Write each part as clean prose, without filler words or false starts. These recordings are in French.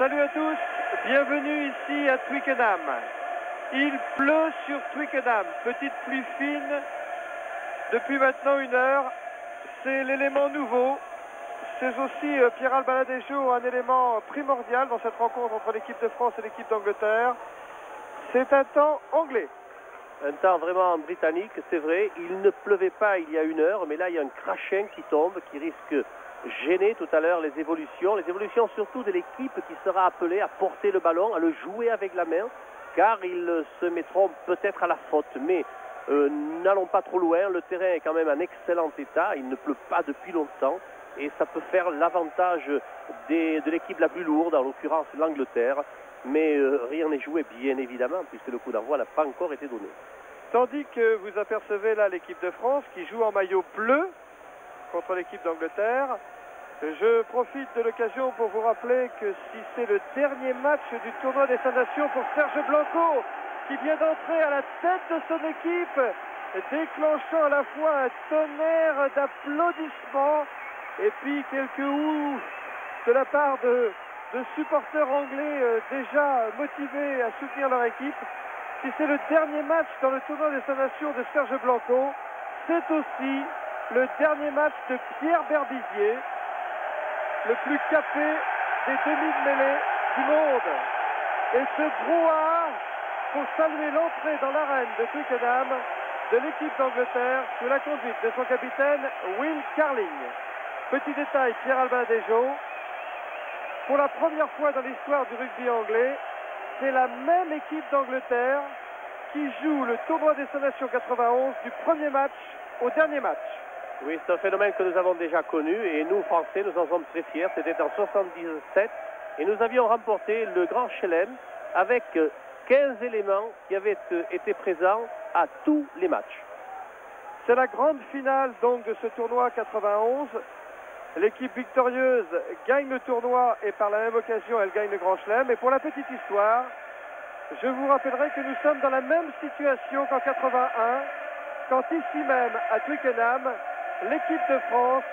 Salut à tous, bienvenue ici à Twickenham. Il pleut sur Twickenham, petite pluie fine depuis maintenant 1 heure. C'est l'élément nouveau. C'est aussi, Pierral Baladejo, un élément primordial dans cette rencontre entre l'équipe de France et l'équipe d'Angleterre. C'est un temps anglais. Un temps vraiment britannique, c'est vrai. Il ne pleuvait pas il y a 1 heure, mais là il y a un crachin qui tombe, qui risque gêner tout à l'heure les évolutions surtout de l'équipe qui sera appelée à porter le ballon, à le jouer avec la main, car ils se mettront peut-être à la faute. Mais n'allons pas trop loin, le terrain est quand même en excellent état, il ne pleut pas depuis longtemps, et ça peut faire l'avantage de l'équipe la plus lourde, en l'occurrence l'Angleterre, mais rien n'est joué bien évidemment, puisque le coup d'envoi n'a pas encore été donné. Tandis que vous apercevez là l'équipe de France qui joue en maillot bleu contre l'équipe d'Angleterre. Je profite de l'occasion pour vous rappeler que si c'est le dernier match du tournoi des Nations pour Serge Blanco, qui vient d'entrer à la tête de son équipe, déclenchant à la fois un tonnerre d'applaudissements et puis quelques ouh de la part de supporters anglais déjà motivés à soutenir leur équipe. Si c'est le dernier match dans le tournoi des Nations de Serge Blanco, c'est aussi le dernier match de Pierre Berbizier, le plus capé des demi-mêlées du monde. Et ce brouhaha pour saluer l'entrée dans l'arène de Twickenham de l'équipe d'Angleterre sous la conduite de son capitaine Will Carling. Petit détail, Pierral Baladejo, pour la première fois dans l'histoire du rugby anglais, c'est la même équipe d'Angleterre qui joue le tournoi des Nations 91 du premier match au dernier match. Oui, c'est un phénomène que nous avons déjà connu et nous, Français, nous en sommes très fiers. C'était en 77 et nous avions remporté le Grand Chelem avec 15 éléments qui avaient été présents à tous les matchs. C'est la grande finale donc de ce tournoi 91. L'équipe victorieuse gagne le tournoi et par la même occasion, elle gagne le Grand Chelem. Et pour la petite histoire, je vous rappellerai que nous sommes dans la même situation qu'en 81, quand ici même à Twickenham, l'équipe de France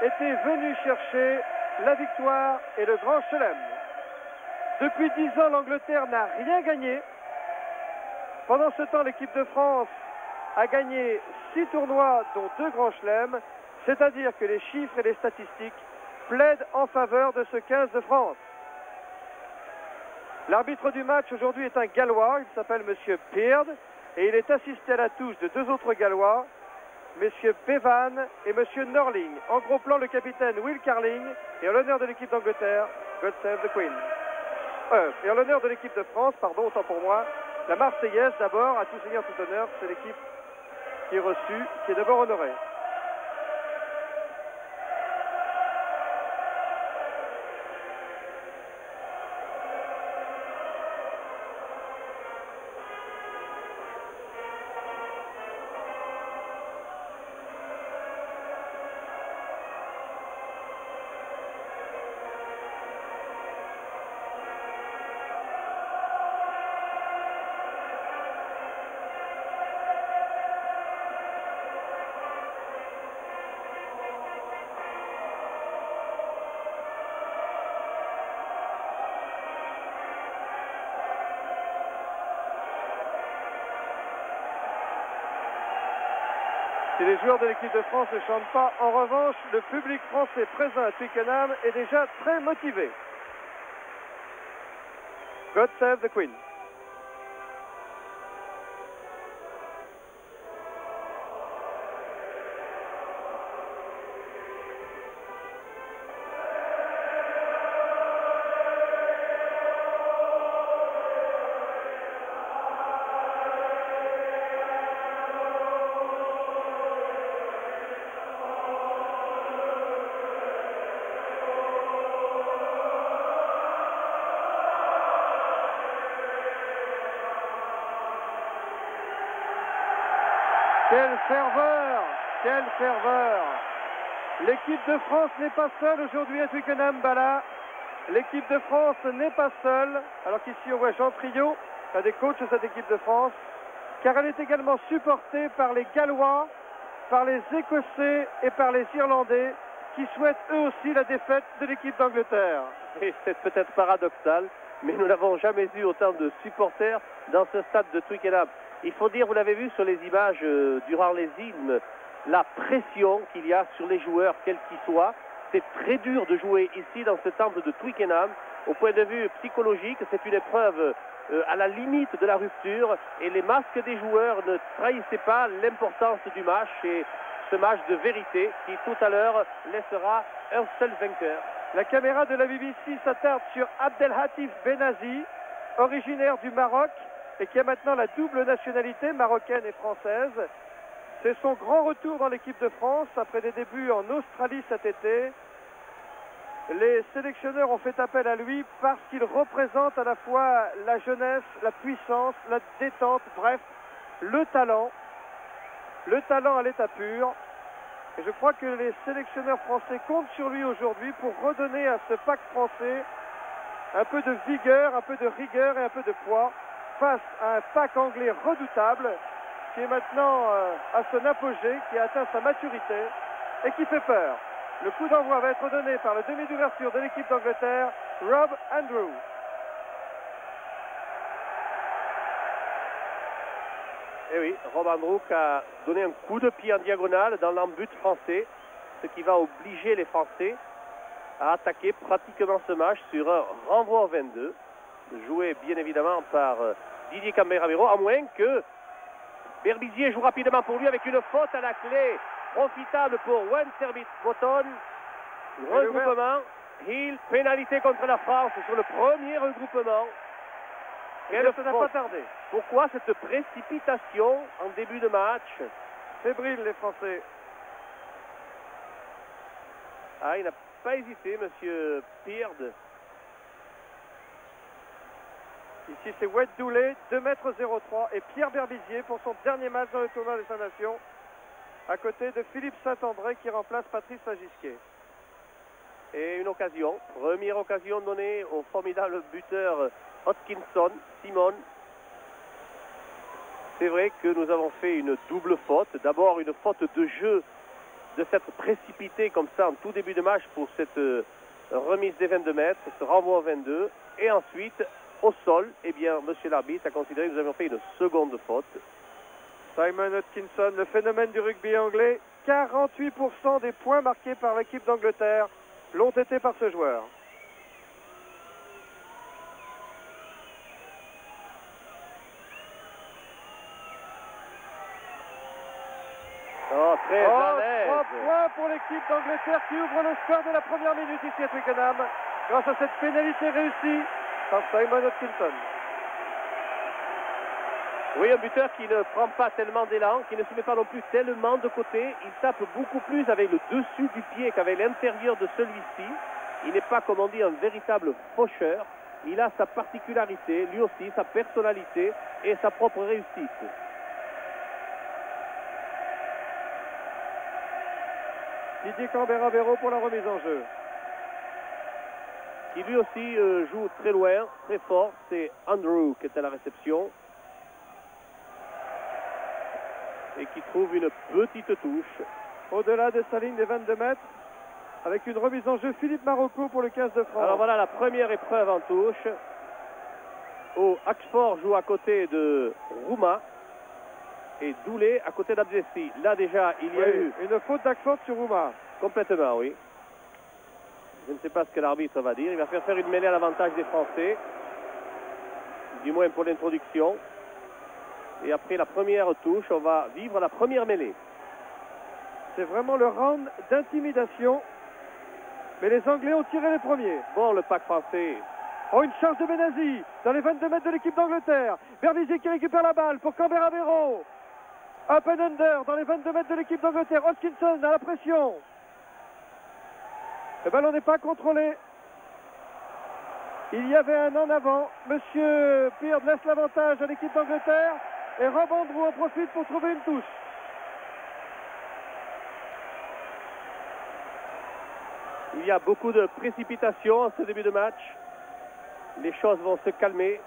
était venue chercher la victoire et le Grand Chelem. Depuis 10 ans, l'Angleterre n'a rien gagné. Pendant ce temps, l'équipe de France a gagné 6 tournois, dont 2 Grands Chelems, c'est-à-dire que les chiffres et les statistiques plaident en faveur de ce 15 de France. L'arbitre du match aujourd'hui est un Gallois, il s'appelle Monsieur Beard, et il est assisté à la touche de 2 autres Gallois, Messieurs Bevan et Monsieur Norling. En gros plan, le capitaine Will Carling, et en l'honneur de l'équipe d'Angleterre, God Save the Queen. Et en l'honneur de l'équipe de France, pardon, autant pour moi, la Marseillaise d'abord, à tout seigneur, tout honneur, c'est l'équipe qui est reçue, qui est d'abord honorée. Si les joueurs de l'équipe de France ne chantent pas, en revanche, le public français présent à Twickenham est déjà très motivé. God Save the Queen. Quelle ferveur! Quelle ferveur! L'équipe de France n'est pas seule aujourd'hui à Twickenham, Bala. L'équipe de France n'est pas seule, alors qu'ici on voit Jean Priot, un des coachs de cette équipe de France, car elle est également supportée par les Gallois, par les Écossais et par les Irlandais. qui souhaitent eux aussi la défaite de l'équipe d'Angleterre. Et c'est peut-être paradoxal, mais nous n'avons jamais eu autant de supporters dans ce stade de Twickenham. Il faut dire, vous l'avez vu sur les images durant les hymnes, la pression qu'il y a sur les joueurs, quels qu'ils soient. C'est très dur de jouer ici dans ce temple de Twickenham. Au point de vue psychologique, c'est une épreuve à la limite de la rupture et les masques des joueurs ne trahissaient pas l'importance du match et ce match de vérité qui tout à l'heure laissera un seul vainqueur. La caméra de la BBC s'attarde sur Abdelhatif Benazi, originaire du Maroc et qui a maintenant la double nationalité marocaine et française. C'est son grand retour dans l'équipe de France après des débuts en Australie cet été. Les sélectionneurs ont fait appel à lui parce qu'il représente à la fois la jeunesse, la puissance, la détente, bref, le talent à l'état pur. Et je crois que les sélectionneurs français comptent sur lui aujourd'hui pour redonner à ce pack français un peu de vigueur, un peu de rigueur et un peu de poids face à un pack anglais redoutable qui est maintenant à son apogée, qui a atteint sa maturité et qui fait peur. Le coup d'envoi va être donné par le demi d'ouverture de l'équipe d'Angleterre, Rob Andrew. Et oui, Rob Andrew qui a donné un coup de pied en diagonale dans l'embut français, ce qui va obliger les Français à attaquer pratiquement ce match sur un renvoi au 22, joué bien évidemment par Didier Cambera-Mero, à moins que Berbizier joue rapidement pour lui avec une faute à la clé. Profitable pour Wanserbit Botton. Regroupement. Hill, pénalité contre la France sur le premier regroupement. Et ça n'a pas tardé. Pourquoi cette précipitation en début de match? Fébrile les Français. Ah, il n'a pas hésité, monsieur Peard. Ici c'est Wade Doulé, 2,03 m et Pierre Berbizier pour son dernier match dans le tournoi des 5 Nations, à côté de Philippe Saint-André qui remplace Patrice Lagisquet. Et une occasion, première occasion donnée au formidable buteur Hodgkinson, Simon. C'est vrai que nous avons fait une double faute. D'abord une faute de jeu de s'être précipité comme ça en tout début de match pour cette remise des 22 mètres, ce renvoi au 22. Et ensuite, au sol, eh bien, monsieur l'arbitre a considéré que nous avions fait une seconde faute. Simon Hodgkinson, le phénomène du rugby anglais, 48% des points marqués par l'équipe d'Angleterre l'ont été par ce joueur. Oh, très à l'aise. 3 points pour l'équipe d'Angleterre qui ouvre le score de la première minute ici à Twickenham grâce à cette pénalité réussie par Simon Hodgkinson. Oui, un buteur qui ne prend pas tellement d'élan, qui ne se met pas non plus tellement de côté. Il tape beaucoup plus avec le dessus du pied qu'avec l'intérieur de celui-ci. Il n'est pas, comme on dit, un véritable faucheur. Il a sa particularité, lui aussi, sa personnalité et sa propre réussite. Didier Cambera-Mero pour la remise en jeu. Qui lui aussi joue très loin, très fort. C'est Andrew qui est à la réception. Et qui trouve une petite touche. Au-delà de sa ligne des 22 mètres. Avec une remise en jeu, Philippe Marocco pour le 15 de France. Alors voilà la première épreuve en touche. Où Axford joue à côté de Rouma. Et Doulé à côté d'Abdessi. Là déjà, il y a eu une faute d'Axford sur Rouma. Complètement, oui. Je ne sais pas ce que l'arbitre va dire. Il va faire une mêlée à l'avantage des Français. Du moins pour l'introduction. Et après la première touche, on va vivre la première mêlée. C'est vraiment le round d'intimidation. Mais les Anglais ont tiré les premiers. Bon, le pack français. Oh, une charge de Benazi dans les 22 mètres de l'équipe d'Angleterre. Berbizier qui récupère la balle pour Cambera-Mero. Up and under dans les 22 mètres de l'équipe d'Angleterre. Hodgkinson à la pression. Le ballon n'est pas contrôlé. Il y avait un en avant. Monsieur Peard laisse l'avantage à l'équipe d'Angleterre. Et Rob Andrew en profite pour trouver une touche. Il y a beaucoup de précipitation en ce début de match. Les choses vont se calmer.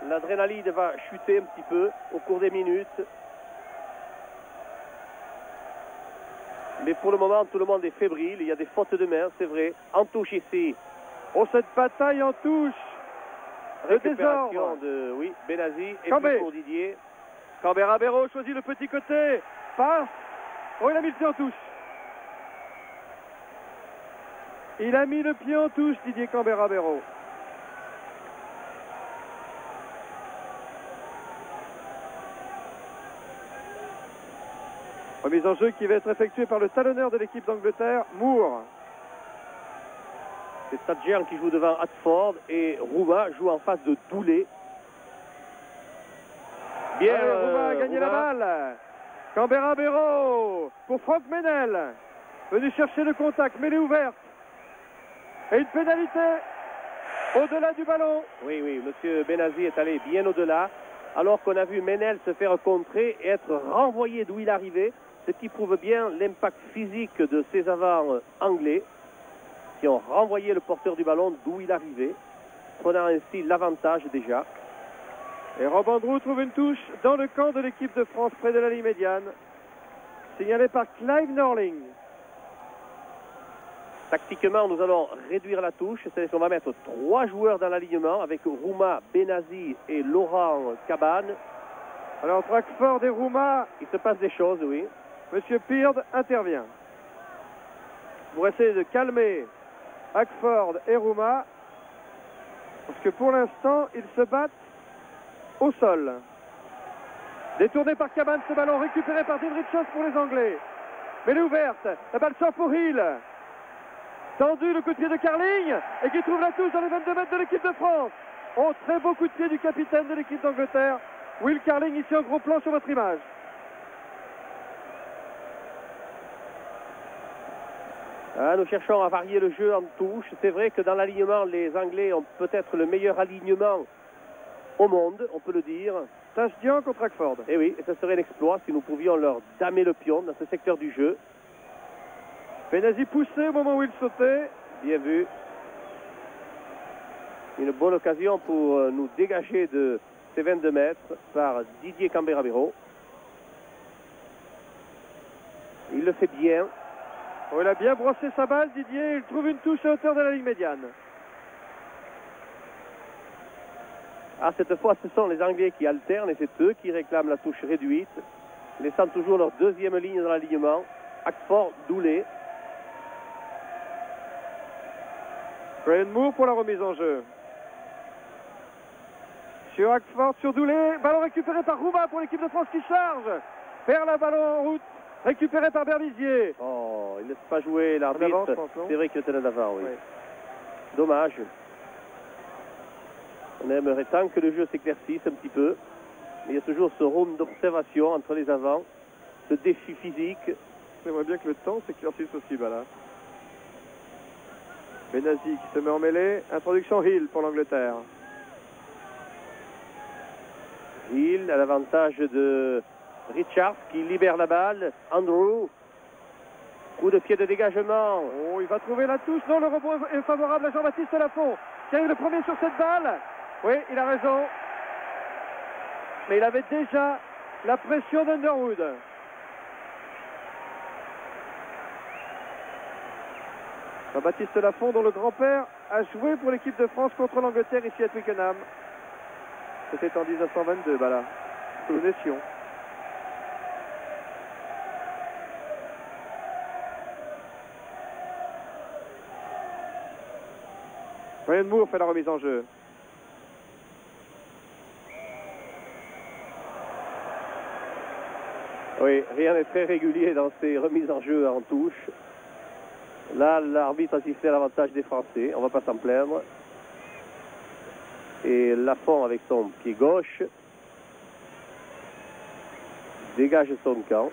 L'adrénaline va chuter un petit peu au cours des minutes. Mais pour le moment, tout le monde est fébrile. Il y a des fautes de main, c'est vrai. En touche ici. Oh, cette bataille en touche. Le Récupération désordre. de Benazzi et Cambé. puis pour Didier. Cambé-Ribeiro choisit le petit côté. Passe. Oh, il a mis le pied en touche. Il a mis le pied en touche, Didier Cambé-Ribeiro. Remise en jeu qui va être effectuée par le talonneur de l'équipe d'Angleterre, Moore. C'est Tadjian qui joue devant Hatford et Rouma joue en face de Doulet. Bien, Rouma a gagné la balle. Cambé-Ribeiro pour Franck Ménel. Venu chercher le contact, mêlée ouverte. Et une pénalité au-delà du ballon. Oui, monsieur Benazzi est allé bien au-delà, alors qu'on a vu Ménel se faire contrer et être renvoyé d'où il arrivait, ce qui prouve bien l'impact physique de ces avants anglais, qui ont renvoyé le porteur du ballon d'où il arrivait, prenant ainsi l'avantage déjà. Et Rob Andrew trouve une touche dans le camp de l'équipe de France, près de la ligne médiane. Signalé par Clive Norling. Tactiquement, nous allons réduire la touche, c'est-à-dire qu'on va mettre 3 joueurs dans l'alignement avec Rouma, Benazzi et Laurent Cabane. Alors entre Hackford et Rouma, il se passe des choses, oui. Monsieur Peard intervient pour essayer de calmer Hackford et Rouma, parce que pour l'instant, ils se battent au sol. Détourné par Cabane, ce ballon récupéré par David Richards pour les Anglais. Mais l'ouverte, la balle sort pour Hill. Tendu le coup de pied de Carling et qui trouve la touche dans les 22 mètres de l'équipe de France. Oh, très beau coup de pied du capitaine de l'équipe d'Angleterre, Will Carling, ici en gros plan sur votre image. Nous cherchons à varier le jeu en touche. C'est vrai que dans l'alignement, les Anglais ont peut-être le meilleur alignement au monde, on peut le dire. Tadjian contre Hackford. Et oui, et ce serait un exploit si nous pouvions leur damer le pion dans ce secteur du jeu. Benazzi poussé au moment où il sautait. Bien vu. Une bonne occasion pour nous dégager de ces 22 mètres par Didier Cambé-Ribeiro. Il le fait bien. Oh, il a bien brossé sa balle, Didier. Il trouve une touche à hauteur de la ligne médiane. Ah, cette fois, ce sont les Anglais qui alternent et c'est eux qui réclament la touche réduite, laissant toujours leur deuxième ligne dans l'alignement. Hackford, Doulet. Brian Moore pour la remise en jeu. Sur Hackford, sur Doulet. Ballon récupéré par Rouma pour l'équipe de France qui charge. Perd la ballon en route. Récupéré par Berbizier. Oh, il ne laisse pas jouer l'arbitre. C'est vrai qu'il était en avant, oui. Dommage. On aimerait tant que le jeu s'éclaircisse un petit peu. Mais il y a toujours ce round d'observation entre les avants. Ce défi physique. J'aimerais bien que le temps s'éclaircisse aussi, là. Benazzi qui se met en mêlée. Introduction Hill pour l'Angleterre. Hill à l'avantage de Richards qui libère la balle. Andrew. Coup de pied de dégagement. Oh, il va trouver la touche. Non, le rebond est favorable à Jean-Baptiste Lafont, qui a eu le premier sur cette balle. Oui, il a raison. Mais il avait déjà la pression d'Underwood. Jean-Baptiste Lafont, dont le grand-père a joué pour l'équipe de France contre l'Angleterre ici à Twickenham. C'était en 1922, là. Nous étions. Brian Moore fait la remise en jeu. Oui, rien n'est très régulier dans ces remises en jeu en touche. Là, l'arbitre a sifflé à l'avantage des Français. On ne va pas s'en plaindre. Et Lafont, avec son pied gauche, dégage son camp.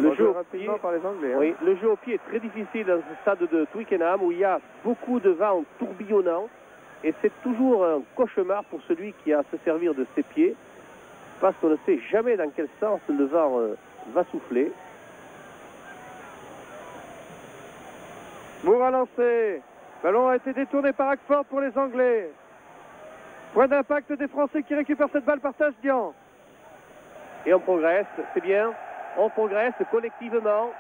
Le jeu rapidement par les Anglais. Oui, le jeu au pied est très difficile dans ce stade de Twickenham où il y a beaucoup de vent tourbillonnant. Et c'est toujours un cauchemar pour celui qui a à se servir de ses pieds, parce qu'on ne sait jamais dans quel sens le vent va souffler. Moore a lancé. Ballon a été détourné par Hackford pour les Anglais. Point d'impact des Français qui récupèrent cette balle par Tadjian. Et on progresse, c'est bien. On progresse collectivement.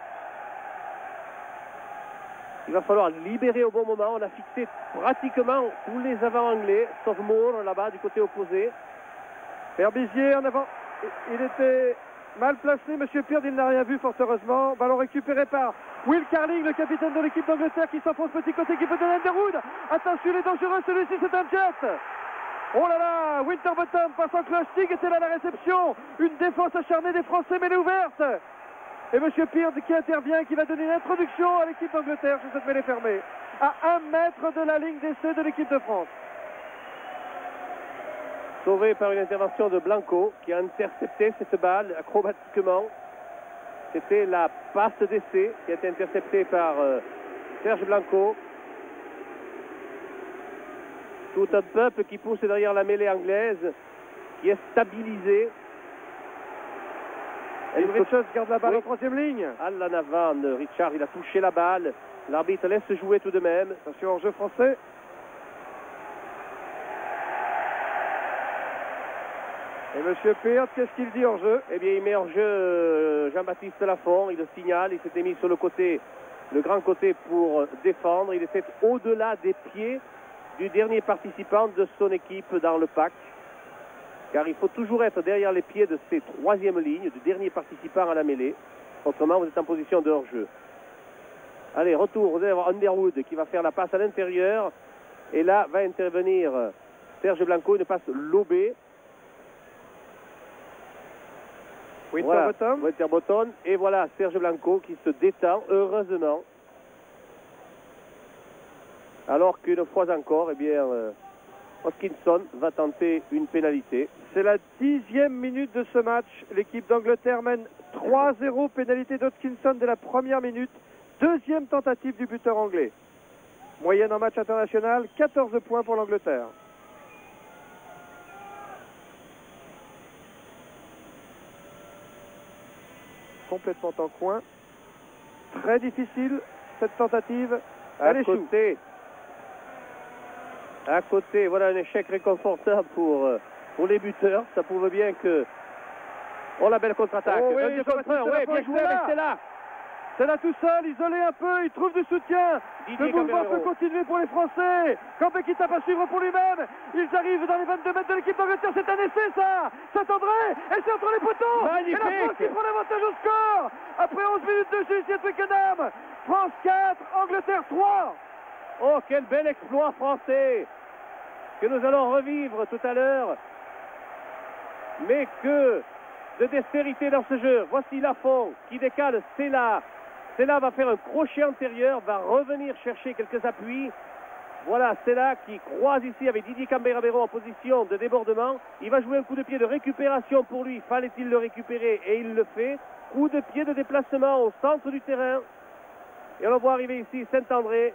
Il va falloir libérer au bon moment. On a fixé pratiquement tous les avants anglais, sauf Moore là-bas du côté opposé. Berbizier en avant. Il était mal placé, Monsieur Pearce, il n'a rien vu fort heureusement. Ballon récupéré par Will Carling, le capitaine de l'équipe d'Angleterre qui s'enfonce petit côté qui peut donner Underwood. Attention, il est dangereux, celui-ci c'est un jet. Oh là là, Winterbottom passe en cloche, Stig était là à la réception. Une défense acharnée des Français, mêlée ouverte. Et Monsieur Pearce qui intervient, qui va donner une introduction à l'équipe d'Angleterre sur cette mêlée fermée. À 1 mètre de la ligne d'essai de l'équipe de France. Sauvé par une intervention de Blanco qui a intercepté cette balle acrobatiquement. C'était la passe d'essai qui a été interceptée par Serge Blanco. Tout un peuple qui pousse derrière la mêlée anglaise, qui est stabilisé. Et Richards garde la balle en troisième ligne. Allan avant, Richard, il a touché la balle. L'arbitre laisse jouer tout de même. Attention, hors-jeu français. Et Monsieur Pearce, qu'est-ce qu'il dit hors-jeu? Eh bien, il met hors-jeu Jean-Baptiste Lafont. Il le signale. Il s'était mis sur le côté, le grand côté pour défendre. Il était au-delà des pieds du dernier participant de son équipe dans le pack. Car il faut toujours être derrière les pieds de ces troisièmes lignes, du dernier participant à la mêlée. Autrement, vous êtes en position de hors-jeu. Allez, retour. Vous allez avoir Underwood qui va faire la passe à l'intérieur. Et là, va intervenir Serge Blanco, une passe lobée. Winterbottom. Voilà, Winterbottom. Et voilà Serge Blanco qui se détend, heureusement. Alors qu'une fois encore, eh bien, Hoskinson va tenter une pénalité. C'est la 10e minute de ce match. L'équipe d'Angleterre mène 3-0, pénalité d'Hoskinson dès la première minute. Deuxième tentative du buteur anglais. Moyenne en match international, 14 points pour l'Angleterre. Complètement en coin. Très difficile cette tentative. À côté, voilà un échec réconfortant pour les buteurs. Ça prouve bien que... Oh, la belle contre-attaque. Oh, oui, bien joué, c'est là. C'est là tout seul, isolé un peu, il trouve du soutien. Le mouvement peut continuer pour les Français. Campbell qui tape à suivre pour lui-même. Ils arrivent dans les 22 mètres de l'équipe d'Angleterre. C'est un essai, ça. Saint-André, et c'est entre les poteaux. Magnifique. Et la France qui prend l'avantage au score. Après 11 minutes de jeu ici à Twickenham. France 4, Angleterre 3. Oh, quel bel exploit français que nous allons revivre tout à l'heure. Mais que de dextérité dans ce jeu. Voici Lafont qui décale, c'est là. Cela va faire un crochet antérieur, va revenir chercher quelques appuis. Voilà, c'est là qui croise ici avec Didier Cambera-Béraud en position de débordement. Il va jouer un coup de pied de récupération pour lui. Fallait-il le récupérer? Et il le fait. Coup de pied de déplacement au centre du terrain. Et on va voir arriver ici Saint-André,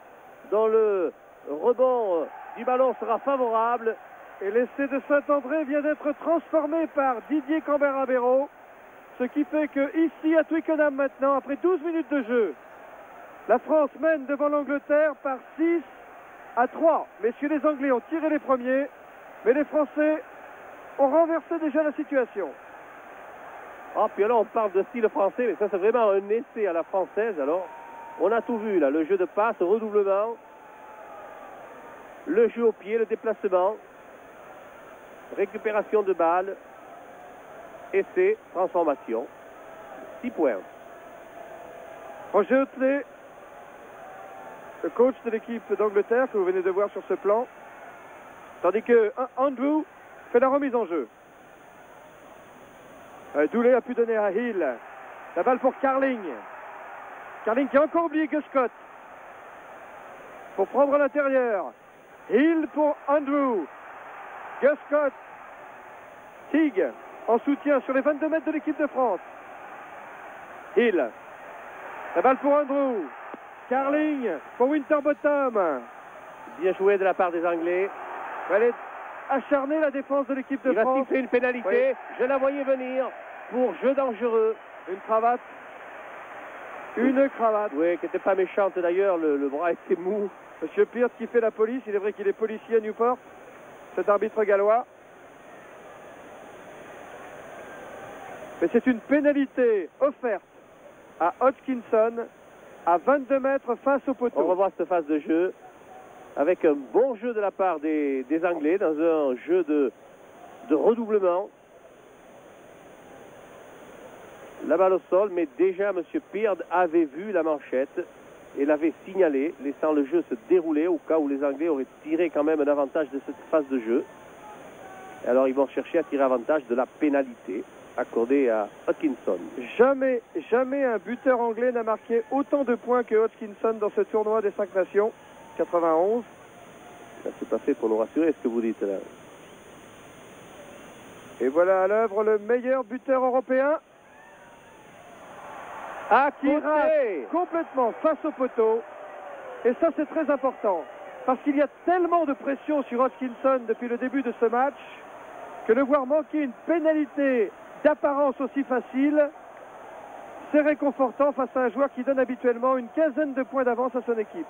dont le rebond du ballon sera favorable. Et l'essai de Saint-André vient d'être transformé par Didier Cambera-Béraud. Ce qui fait que ici à Twickenham maintenant, après 12 minutes de jeu, la France mène devant l'Angleterre par 6-3. Messieurs les Anglais ont tiré les premiers, mais les Français ont renversé déjà la situation. Ah, puis alors on parle de style français, mais ça c'est vraiment un essai à la française. Alors, on a tout vu là, le jeu de passe, redoublement, le jeu au pied, le déplacement, récupération de balles. Essai, transformation, 6 points. Roger Hutley, le coach de l'équipe d'Angleterre que vous venez de voir sur ce plan, tandis que Andrew fait la remise en jeu. Dooley a pu donner à Hill. La balle pour Carling. Carling qui a encore oublié Guscott. Pour prendre à l'intérieur. Hill pour Andrew. Guscott. Tig en soutien sur les 22 mètres de l'équipe de France. Hill. La balle pour Andrew. Carling pour Winterbottom. Bien joué de la part des Anglais. Elle est acharnée la défense de l'équipe de France. Il va siffler une pénalité. Oui. Je la voyais venir pour jeu dangereux. Une cravate. Une cravate. Oui, qui n'était pas méchante d'ailleurs. Le bras était mou. Monsieur Pearce qui fait la police. Il est vrai qu'il est policier à Newport. Cet arbitre gallois. Mais c'est une pénalité offerte à Hodgkinson à 22 mètres face au poteau. On revoit cette phase de jeu avec un bon jeu de la part des Anglais dans un jeu de redoublement. La balle au sol, mais déjà M. Peard avait vu la manchette et l'avait signalé, laissant le jeu se dérouler au cas où les Anglais auraient tiré quand même un avantage de cette phase de jeu. Et alors ils vont chercher à tirer avantage de la pénalité accordée à Hodgkinson. Jamais un buteur anglais n'a marqué autant de points que Hodgkinson dans ce tournoi des 5 nations, 91. Ça c'est pas fait pour nous rassurer ce que vous dites là. Et voilà à l'œuvre le meilleur buteur européen. Qui rate complètement face au poteau. Et ça c'est très important. Parce qu'il y a tellement de pression sur Hodgkinson depuis le début de ce match que le voir manquer une pénalité d'apparence aussi facile, c'est réconfortant face à un joueur qui donne habituellement une quinzaine de points d'avance à son équipe.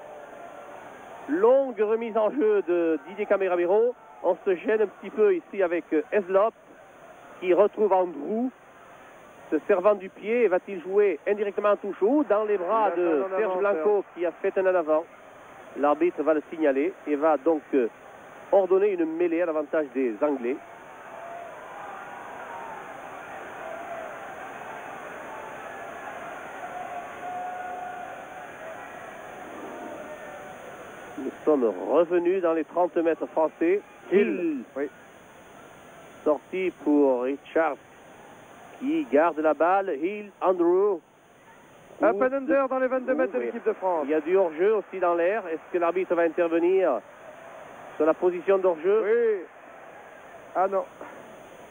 Longue remise en jeu de Didier Camérabero. On se gêne un petit peu ici avec Heslop qui retrouve Andrew se servant du pied. Va-t-il jouer indirectement en touche ou dans les bras de Serge Blanco qui a fait un en avant? L'arbitre va le signaler et va donc ordonner une mêlée à l'avantage des Anglais. Nous sommes revenus dans les 30 mètres français. Hill. Oui. Sorti pour Richard qui garde la balle. Hill, Andrew. Up and under dans les 22 mètres de l'équipe de France. Il y a du hors-jeu aussi dans l'air. Est-ce que l'arbitre va intervenir sur la position d'hors-jeu? Oui. Ah non.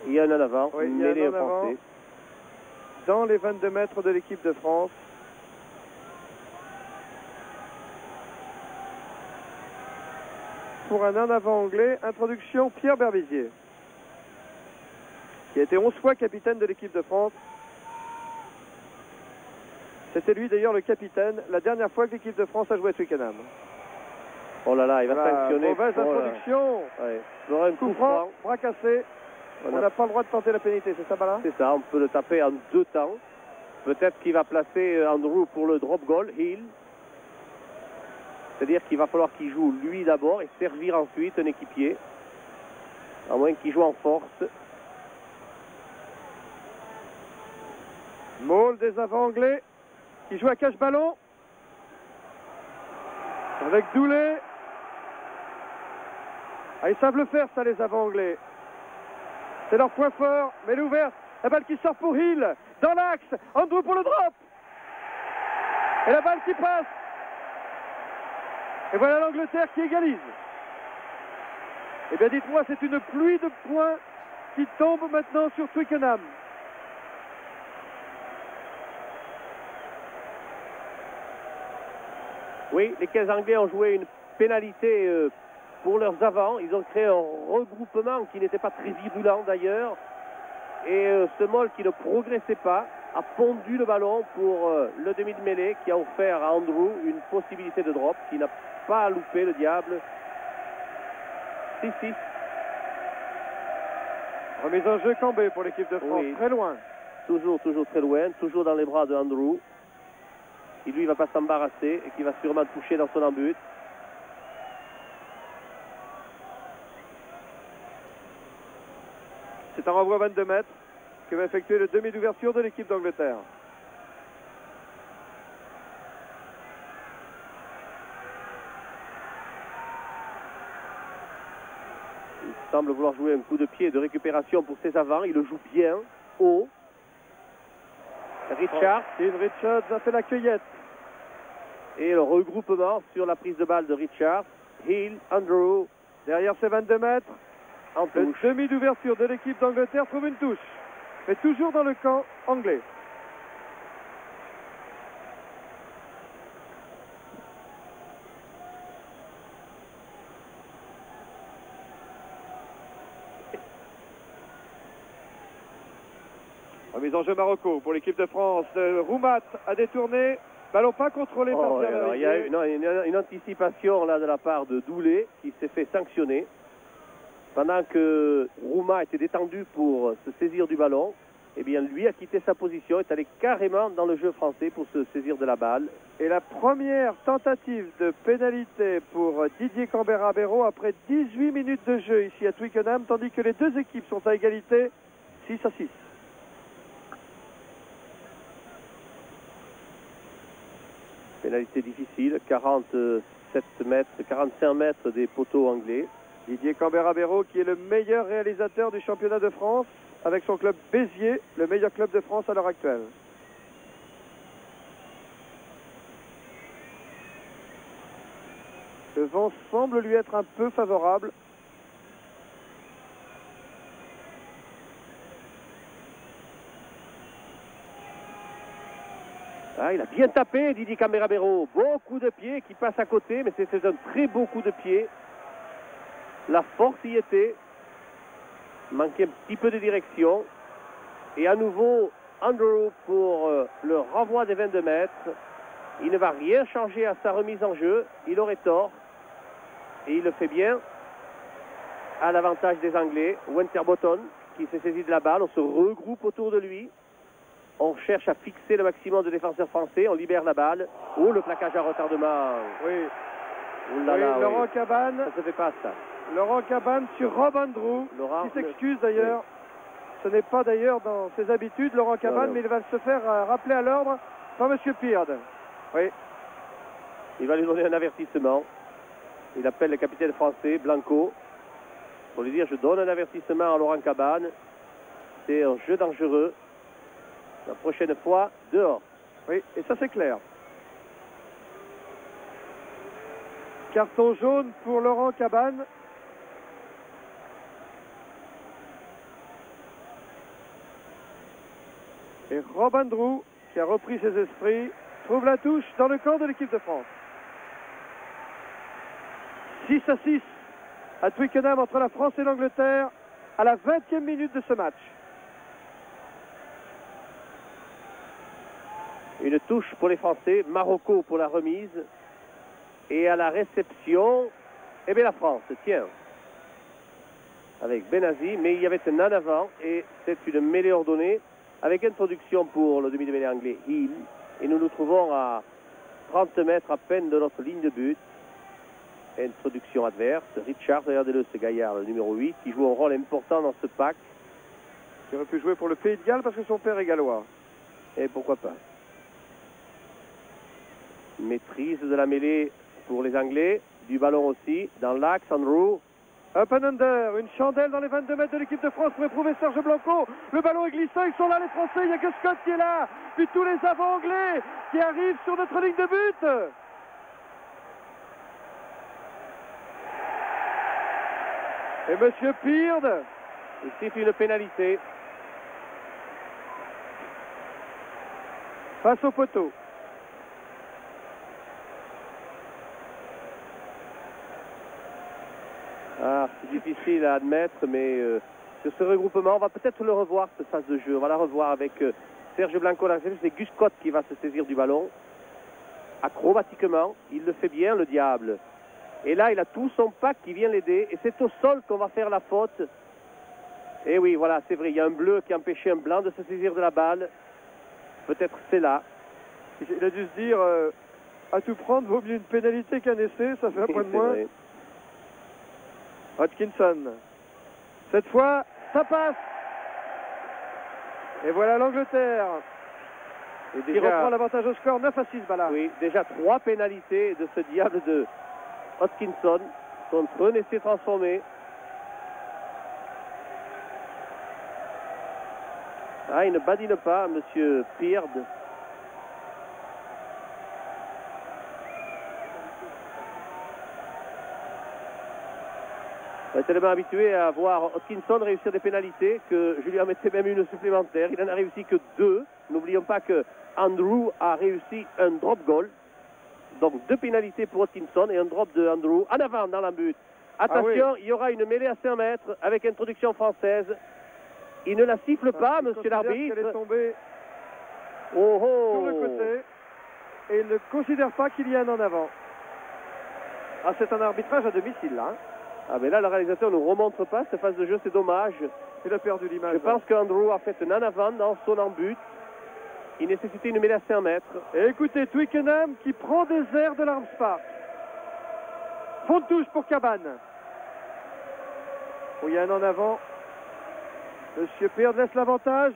Il y a un en avant. Oui, une il y a mêlée un en avant. français. Dans les 22 mètres de l'équipe de France. Pour un en avant anglais, introduction Pierre Berbizier, qui a été 11 fois capitaine de l'équipe de France. C'était lui d'ailleurs le capitaine la dernière fois que l'équipe de France a joué à Twickenham. Oh là là, il va sanctionner. Mauvaise introduction. Ouais. Il aura un coup franc, bras cassé. On n'a pas le droit de tenter la pénalité, c'est ça, Bala? C'est ça, on peut le taper en 2 temps. Peut-être qu'il va placer Andrew pour le drop goal, Hill. C'est-à-dire qu'il va falloir qu'il joue lui d'abord et servir ensuite un équipier. À moins qu'il joue en force. Maul des avants anglais qui joue à cache-ballon. Avec Doulé. Ils savent le faire, ça, les avants anglais. C'est leur point fort, mais l'ouverte. La balle qui sort pour Hill. Dans l'axe. Andrew pour le drop. Et la balle qui passe. Et voilà l'Angleterre qui égalise. Eh bien, dites-moi, c'est une pluie de points qui tombe maintenant sur Twickenham. Oui, les 15 Anglais ont joué une pénalité pour leurs avants. Ils ont créé un regroupement qui n'était pas très virulent d'ailleurs. Et ce Moll qui ne progressait pas a pondu le ballon pour le demi de mêlée qui a offert à Andrew une possibilité de drop qui n'a pas loupé le diable. 6-6. Remise en jeu Cambé pour l'équipe de France, oui. Très loin. Toujours très loin, toujours dans les bras de Andrew. Qui lui va pas s'embarrasser et qui va sûrement toucher dans son embut. C'est un renvoi 22 mètres que va effectuer le demi d'ouverture de l'équipe d'Angleterre. Il semble vouloir jouer un coup de pied de récupération pour ses avants. Il le joue bien, haut. Richard. Steve Richards a fait la cueillette. Et le regroupement sur la prise de balle de Richard. Hill, Andrew. Derrière ces 22 mètres, en touche. Le demi d'ouverture de l'équipe d'Angleterre trouve une touche. Mais toujours dans le camp anglais. Remise en jeu Marocco pour l'équipe de France. Roumat a détourné. Ballon pas contrôlé par Pierre. Il y a une anticipation là de la part de Doulé qui s'est fait sanctionner. Pendant que Roumat était détendu pour se saisir du ballon. eh bien lui a quitté sa position, est allé carrément dans le jeu français pour se saisir de la balle. Et la première tentative de pénalité pour Didier Cambera-Béraud après 18 minutes de jeu ici à Twickenham, tandis que les deux équipes sont à égalité 6-6. Pénalité difficile, 47 mètres, 45 mètres des poteaux anglais. Didier Cambera-Béraud qui est le meilleur réalisateur du championnat de France avec son club Béziers, le meilleur club de France à l'heure actuelle. Le vent semble lui être un peu favorable. Ah, il a bien tapé Didier Cambera-Béraud. Beaucoup de pieds qui passent à côté, mais c'était un très beau coup de pied. La force y était. Manquait un petit peu de direction. Et à nouveau, Andrew pour le renvoi des 22 mètres. Il ne va rien changer à sa remise en jeu. Il aurait tort. Et il le fait bien. À l'avantage des Anglais. Winterbottom qui s'est saisi de la balle. On se regroupe autour de lui. On cherche à fixer le maximum de défenseurs français. On libère la balle. Oh, le plaquage à retardement. Oui. Oh là là, Laurent oui. Cabane. Ça se fait pas, ça. Laurent Cabane sur Rob Andrew, Laurent, qui s'excuse d'ailleurs. Oui. Ce n'est pas d'ailleurs dans ses habitudes, Laurent Cabane, mais il va se faire rappeler à l'ordre par M. Peard. Oui. Il va lui donner un avertissement. Il appelle le capitaine français, Blanco, pour lui dire: je donne un avertissement à Laurent Cabane. C'est un jeu dangereux. La prochaine fois, dehors. Oui, et ça c'est clair. Carton jaune pour Laurent Cabane. Et Rob Andrew, qui a repris ses esprits, trouve la touche dans le camp de l'équipe de France. 6-6 à Twickenham entre la France et l'Angleterre à la 20e minute de ce match. Une touche pour les Français, Marocco pour la remise. Et à la réception, eh bien la France, tiens, avec Benazi, mais il y avait un en avant et c'est une mêlée ordonnée avec introduction pour le demi de mêlée anglais Hill. Et nous nous trouvons à 30 mètres à peine de notre ligne de but. Introduction adverse. Richard, regardez-le, ce gaillard, le numéro 8, qui joue un rôle important dans ce pack. Il aurait pu jouer pour le Pays de Galles parce que son père est gallois. Et pourquoi pas. Maîtrise de la mêlée pour les Anglais, du ballon aussi, dans l'axe, Andrew. Up and under, une chandelle dans les 22 mètres de l'équipe de France pour éprouver Serge Blanco. Le ballon est glissant, ils sont là les Français, il n'y a que Scott qui est là. Puis tous les avants anglais qui arrivent sur notre ligne de but. Et Monsieur Peard. Ici, une pénalité. Face au poteau. Ah, c'est difficile à admettre, mais sur ce regroupement, on va peut-être le revoir, cette phase de jeu. On va la revoir avec Serge Blanco. C'est Gus Scott qui va se saisir du ballon. Acrobatiquement, il le fait bien, le diable. Et là, il a tout son pack qui vient l'aider. Et c'est au sol qu'on va faire la faute. Et oui, voilà, c'est vrai. Il y a un bleu qui a empêché un blanc de se saisir de la balle. Peut-être c'est là. Il a dû se dire, à tout prendre, vaut mieux une pénalité qu'un essai. Ça fait un point de moins. Vrai. Hodkinson. Cette fois, ça passe. Et voilà l'Angleterre. Qui reprend l'avantage au score 9-6, Bala. Oui, déjà 3 pénalités de ce diable de Hodkinson contre un essai transformé. Ah, il ne badine pas, Monsieur Peard. On est tellement habitué à voir Hodkinson réussir des pénalités que je lui en mettais même une supplémentaire. Il n'en a réussi que 2. N'oublions pas que Andrew a réussi un drop goal. Donc 2 pénalités pour Hodkinson et un drop de Andrew en avant dans la but. Attention, il y aura une mêlée à 5 mètres avec introduction française. Il ne la siffle pas, monsieur l'arbitre. Elle est tombée sur le côté et il ne considère pas qu'il y a un en avant. Ah, c'est un arbitrage à domicile là. Ah mais là le réalisateur ne remontre pas cette phase de jeu, c'est dommage. Il a perdu l'image. Je pense qu'Andrew a fait un en avant dans son en-but. Il nécessitait une mêlée à 5 mètres. Et écoutez, Twickenham qui prend des airs de l'Arms Park. Fond de touche pour Cabane. Il y a un en avant. Monsieur Peard laisse l'avantage.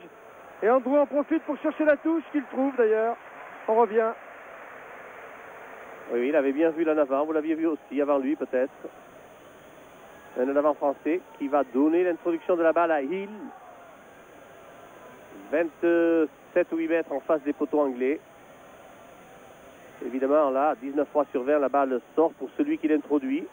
Et Andrew en profite pour chercher la touche qu'il trouve d'ailleurs. On revient. Oui, il avait bien vu l'en avant. Vous l'aviez vu aussi avant lui peut-être. Un en avant français qui va donner l'introduction de la balle à Hill. 27 ou 8 mètres en face des poteaux anglais. Évidemment là, 19 fois sur 20, la balle sort pour celui qui l'introduit.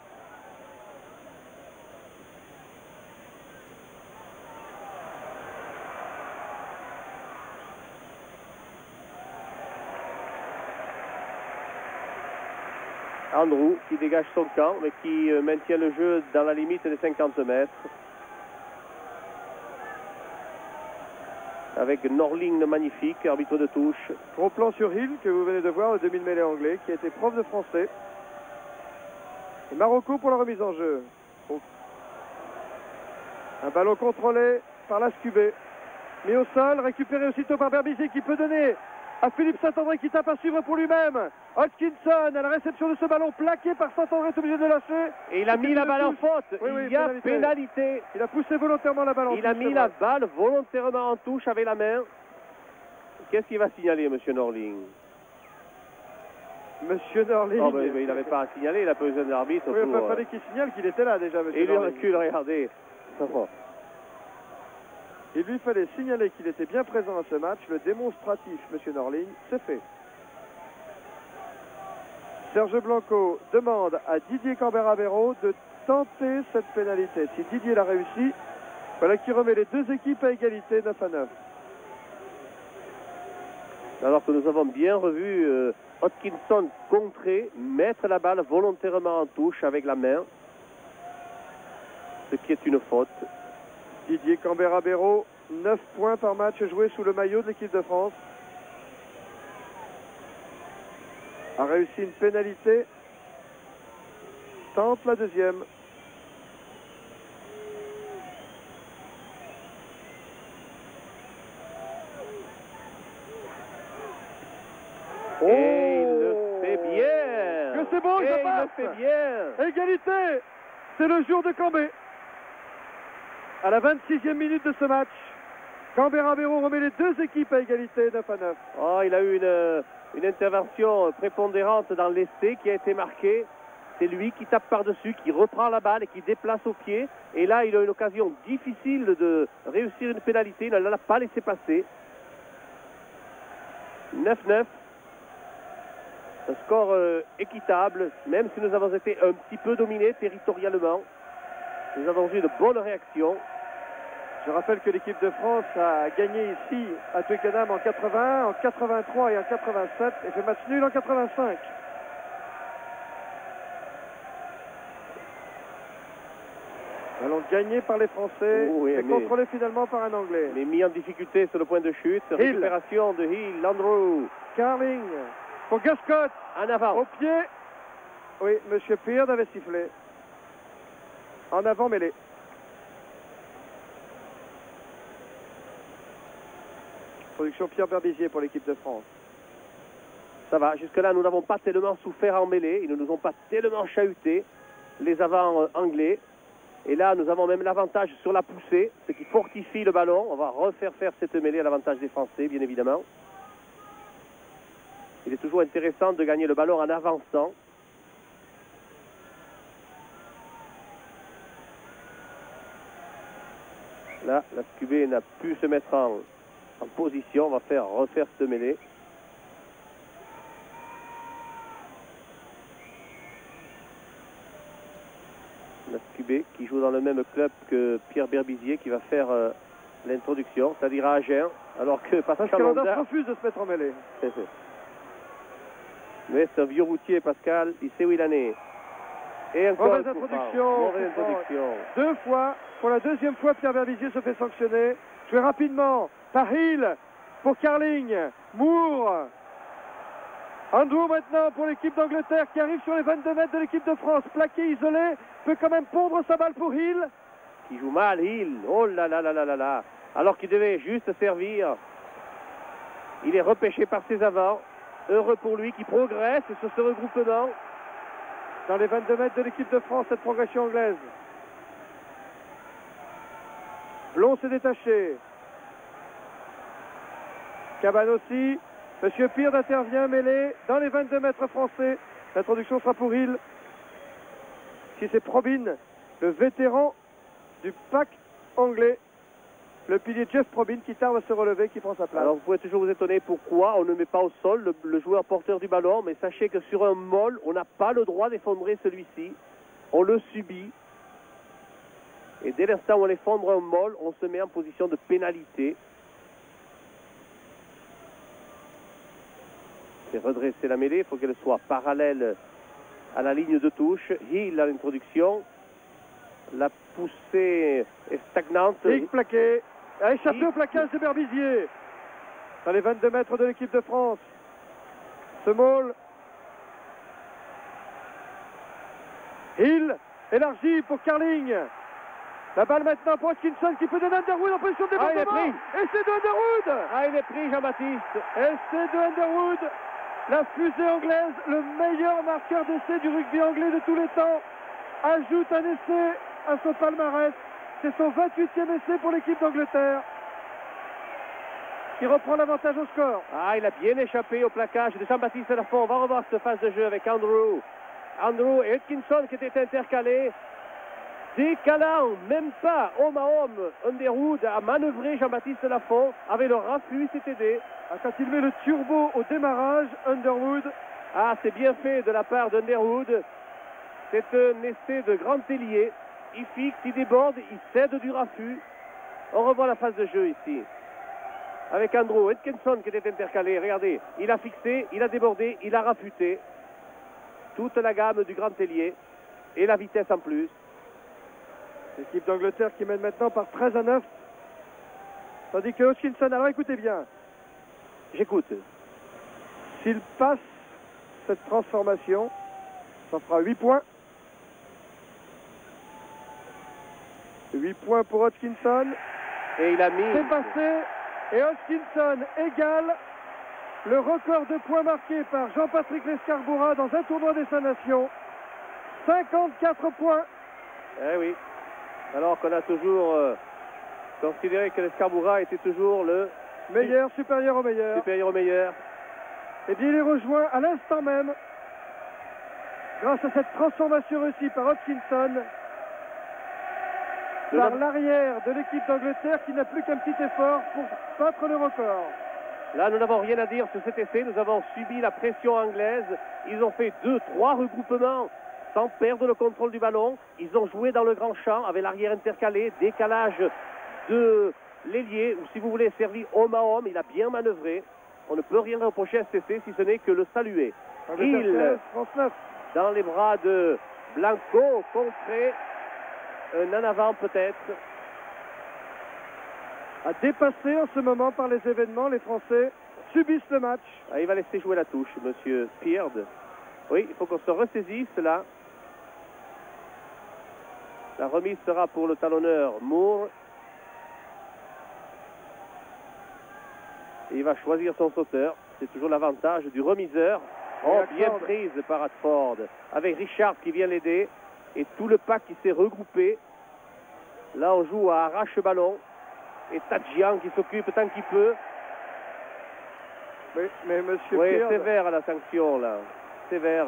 Andrew qui dégage son camp mais qui maintient le jeu dans la limite des 50 mètres. Avec Norling le magnifique, arbitre de touche. Gros plan sur Hill que vous venez de voir, le demi-mêlée anglais qui a été prof de français. Et Marocco pour la remise en jeu. Un ballon contrôlé par Lascubé. Mis au sol, récupéré aussitôt par Berbizier qui peut donner à Philippe Saint-André qui tape à suivre pour lui-même. Hodgkinson à la réception de ce ballon plaqué par Saint-André, est obligé de lâcher. Et il a mis la balle en faute. Oui, Il y a pénalité. Il a poussé volontairement la balle en touche. Il a mis la balle volontairement en touche avec la main. Qu'est-ce qu'il va signaler, monsieur Norling? Monsieur Norling. Oh, ben, il n'avait pas à signaler, il a pas besoin d'arbitre. Oui, il fallait qu'il signale qu'il était là déjà, monsieur Et il Norling. recule, regardez. Il lui fallait signaler qu'il était bien présent à ce match. Le démonstratif, monsieur Norling, c'est fait. Serge Blanco demande à Didier Cambera-Béraud de tenter cette pénalité. Si Didier l'a réussi, voilà qui remet les deux équipes à égalité, 9-9. Alors que nous avons bien revu Hodgkinson contrer, mettre la balle volontairement en touche avec la main, ce qui est une faute. Didier Cambera-Béraud, 9 points par match joué sous le maillot de l'équipe de France. A réussi une pénalité. Tente la deuxième. Oh, et il le fait bien. Que c'est bon, et ça il passe. le fait bien. Égalité. C'est le jour de Cambé. À la 26e minute de ce match, Cambera-Béraud remet les deux équipes à égalité, 9-9. Oh, il a eu une intervention prépondérante dans l'essai qui a été marqué. C'est lui qui tape par-dessus, qui reprend la balle et qui déplace au pied. Et là, il a une occasion difficile de réussir une pénalité. Il ne l'a pas laissé passer. 9-9. Un score équitable, même si nous avons été un petit peu dominés territorialement. Nous avons eu de bonnes réactions. Je rappelle que l'équipe de France a gagné ici à Twickenham en 81, en 83 et en 87 et fait match nul en 85. Ballon gagné par les Français, oui, et mais contrôlé finalement par un Anglais. Mais mis en difficulté sur le point de chute. Récupération de Hill, Andrew. Carling pour Gascott. En avant. Au pied. Oui, monsieur Peard avait sifflé. En avant mêlée. Production Pierre Berbizier pour l'équipe de France. Ça va, jusque-là, nous n'avons pas tellement souffert en mêlée. Ils ne nous ont pas tellement chahuté, les avants anglais. Et là, nous avons même l'avantage sur la poussée, ce qui fortifie le ballon. On va refaire faire cette mêlée à l'avantage des Français, bien évidemment. Il est toujours intéressant de gagner le ballon en avançant. Là, la Scubé n'a pu se mettre en position. On va refaire cette mêlée. La Scubé qui joue dans le même club que Pierre Berbizier qui va faire l'introduction, c'est-à-dire à Agen, alors que Pascal Honda refuse de se mettre en mêlée. Mais c'est un vieux routier, Pascal, il sait où il en est. Et encore mauvaise introduction. Deux fois, pour la deuxième fois, Pierre Berbizier se fait sanctionner. Joué rapidement par Hill pour Carling, Moore. Andrew maintenant pour l'équipe d'Angleterre qui arrive sur les 22 mètres de l'équipe de France. Plaqué, isolé, peut quand même pondre sa balle pour Hill. qui joue mal, Hill. Oh là là là là là là. Alors qu'il devait juste servir. Il est repêché par ses avants. Heureux pour lui qui progresse sur ce regroupement. Dans les 22 mètres de l'équipe de France, cette progression anglaise. Blond s'est détaché. Cabane aussi. Monsieur Peard intervient mêlé dans les 22 mètres français. L'introduction sera pour Hill. Si c'est Probyn, le vétéran du pack anglais. Le pilier Jeff Probyn qui tarde à se relever, qui prend sa place. Alors vous pouvez toujours vous étonner pourquoi on ne met pas au sol le joueur porteur du ballon, mais sachez que sur un molle, on n'a pas le droit d'effondrer celui-ci. On le subit. Et dès l'instant où on effondre un molle, on se met en position de pénalité. C'est redresser la mêlée, il faut qu'elle soit parallèle à la ligne de touche. Hill à l'introduction. La poussée est stagnante. Hill plaqué. A échappé au plaquage de Berbizier. Dans les 22 mètres de l'équipe de France. Ce maul. Hill élargi pour Carling. La balle maintenant pour Hutchinson qui peut donner Underwood en position de débordement. Il est pris. Et c'est de Underwood. Il est pris, Jean-Baptiste. Et c'est de Underwood. La fusée anglaise, le meilleur marqueur d'essai du rugby anglais de tous les temps, ajoute un essai à son palmarès. C'est son 28e essai pour l'équipe d'Angleterre qui reprend l'avantage au score. Il a bien échappé au plaquage de Jean-Baptiste Lafont. On va revoir cette phase de jeu avec Andrew. Andrew et Hutchinson qui étaient intercalés. Décalant, même pas homme à homme, Underwood a manœuvré Jean-Baptiste Lafont avec le raffut CTD. Quand il met le turbo au démarrage, Underwood. C'est bien fait de la part d'Underwood. C'est un essai de grand ailier. Il fixe, il déborde, il cède du raffut. On revoit la phase de jeu ici. Avec Andrew Hutchinson qui était intercalé. Regardez, il a fixé, il a débordé, il a raffuté. Toute la gamme du grand ailier. Et la vitesse en plus. L'équipe d'Angleterre qui mène maintenant par 13-9. Tandis que Hutchinson, alors écoutez bien. J'écoute. S'il passe cette transformation, ça fera 8 points. 8 points pour Hutchinson. Et il a mis... C'est passé. Et Hutchinson égale le record de points marqués par Jean-Patrick Lescarbura dans un tournoi des 5 Nations. 54 points. Eh oui. Alors qu'on a toujours considéré que Lescarbura était toujours le... meilleur, supérieur au meilleur. Supérieur au meilleur. Et bien il est rejoint à l'instant même, grâce à cette transformation réussie par Hutchinson, par l'arrière de l'équipe d'Angleterre qui n'a plus qu'un petit effort pour battre le record. Là, nous n'avons rien à dire sur cet essai. Nous avons subi la pression anglaise. Ils ont fait 2-3 regroupements sans perdre le contrôle du ballon. Ils ont joué dans le grand champ avec l'arrière intercalé, décalage de l'ailier, ou si vous voulez, servi homme à homme. Il a bien manœuvré. On ne peut rien reprocher à cet essai si ce n'est que le saluer. Hill, dans les bras de Blanco, contré. Un en avant peut-être. A dépassé en ce moment par les événements, les Français subissent le match. Il va laisser jouer la touche, monsieur Peard. Oui, il faut qu'on se ressaisisse là. La remise sera pour le talonneur Moore. Et il va choisir son sauteur. C'est toujours l'avantage du remiseur. Bien prise par Radford. Avec Richard qui vient l'aider. Et tout le pack qui s'est regroupé. Là, on joue à arrache-ballon. Et Tadjian qui s'occupe tant qu'il peut. Mais monsieur Oui, Peard... sévère la sanction, là. Sévère.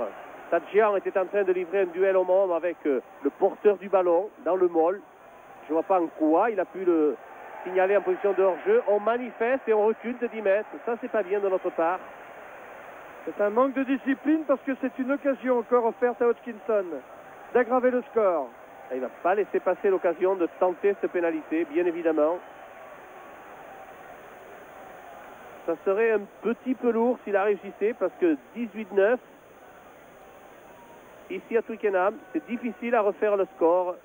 Tadjian était en train de livrer un duel homme-homme avec le porteur du ballon dans le molle. Je ne vois pas en quoi il a pu le signaler en position de hors-jeu. On manifeste et on recule de 10 mètres. Ça, c'est pas bien de notre part. C'est un manque de discipline parce que c'est une occasion encore offerte à Hutchinson d'aggraver le score. Il ne va pas laisser passer l'occasion de tenter cette pénalité, bien évidemment. Ça serait un petit peu lourd s'il a réussissait parce que 18-9, ici à Twickenham, c'est difficile à refaire le score.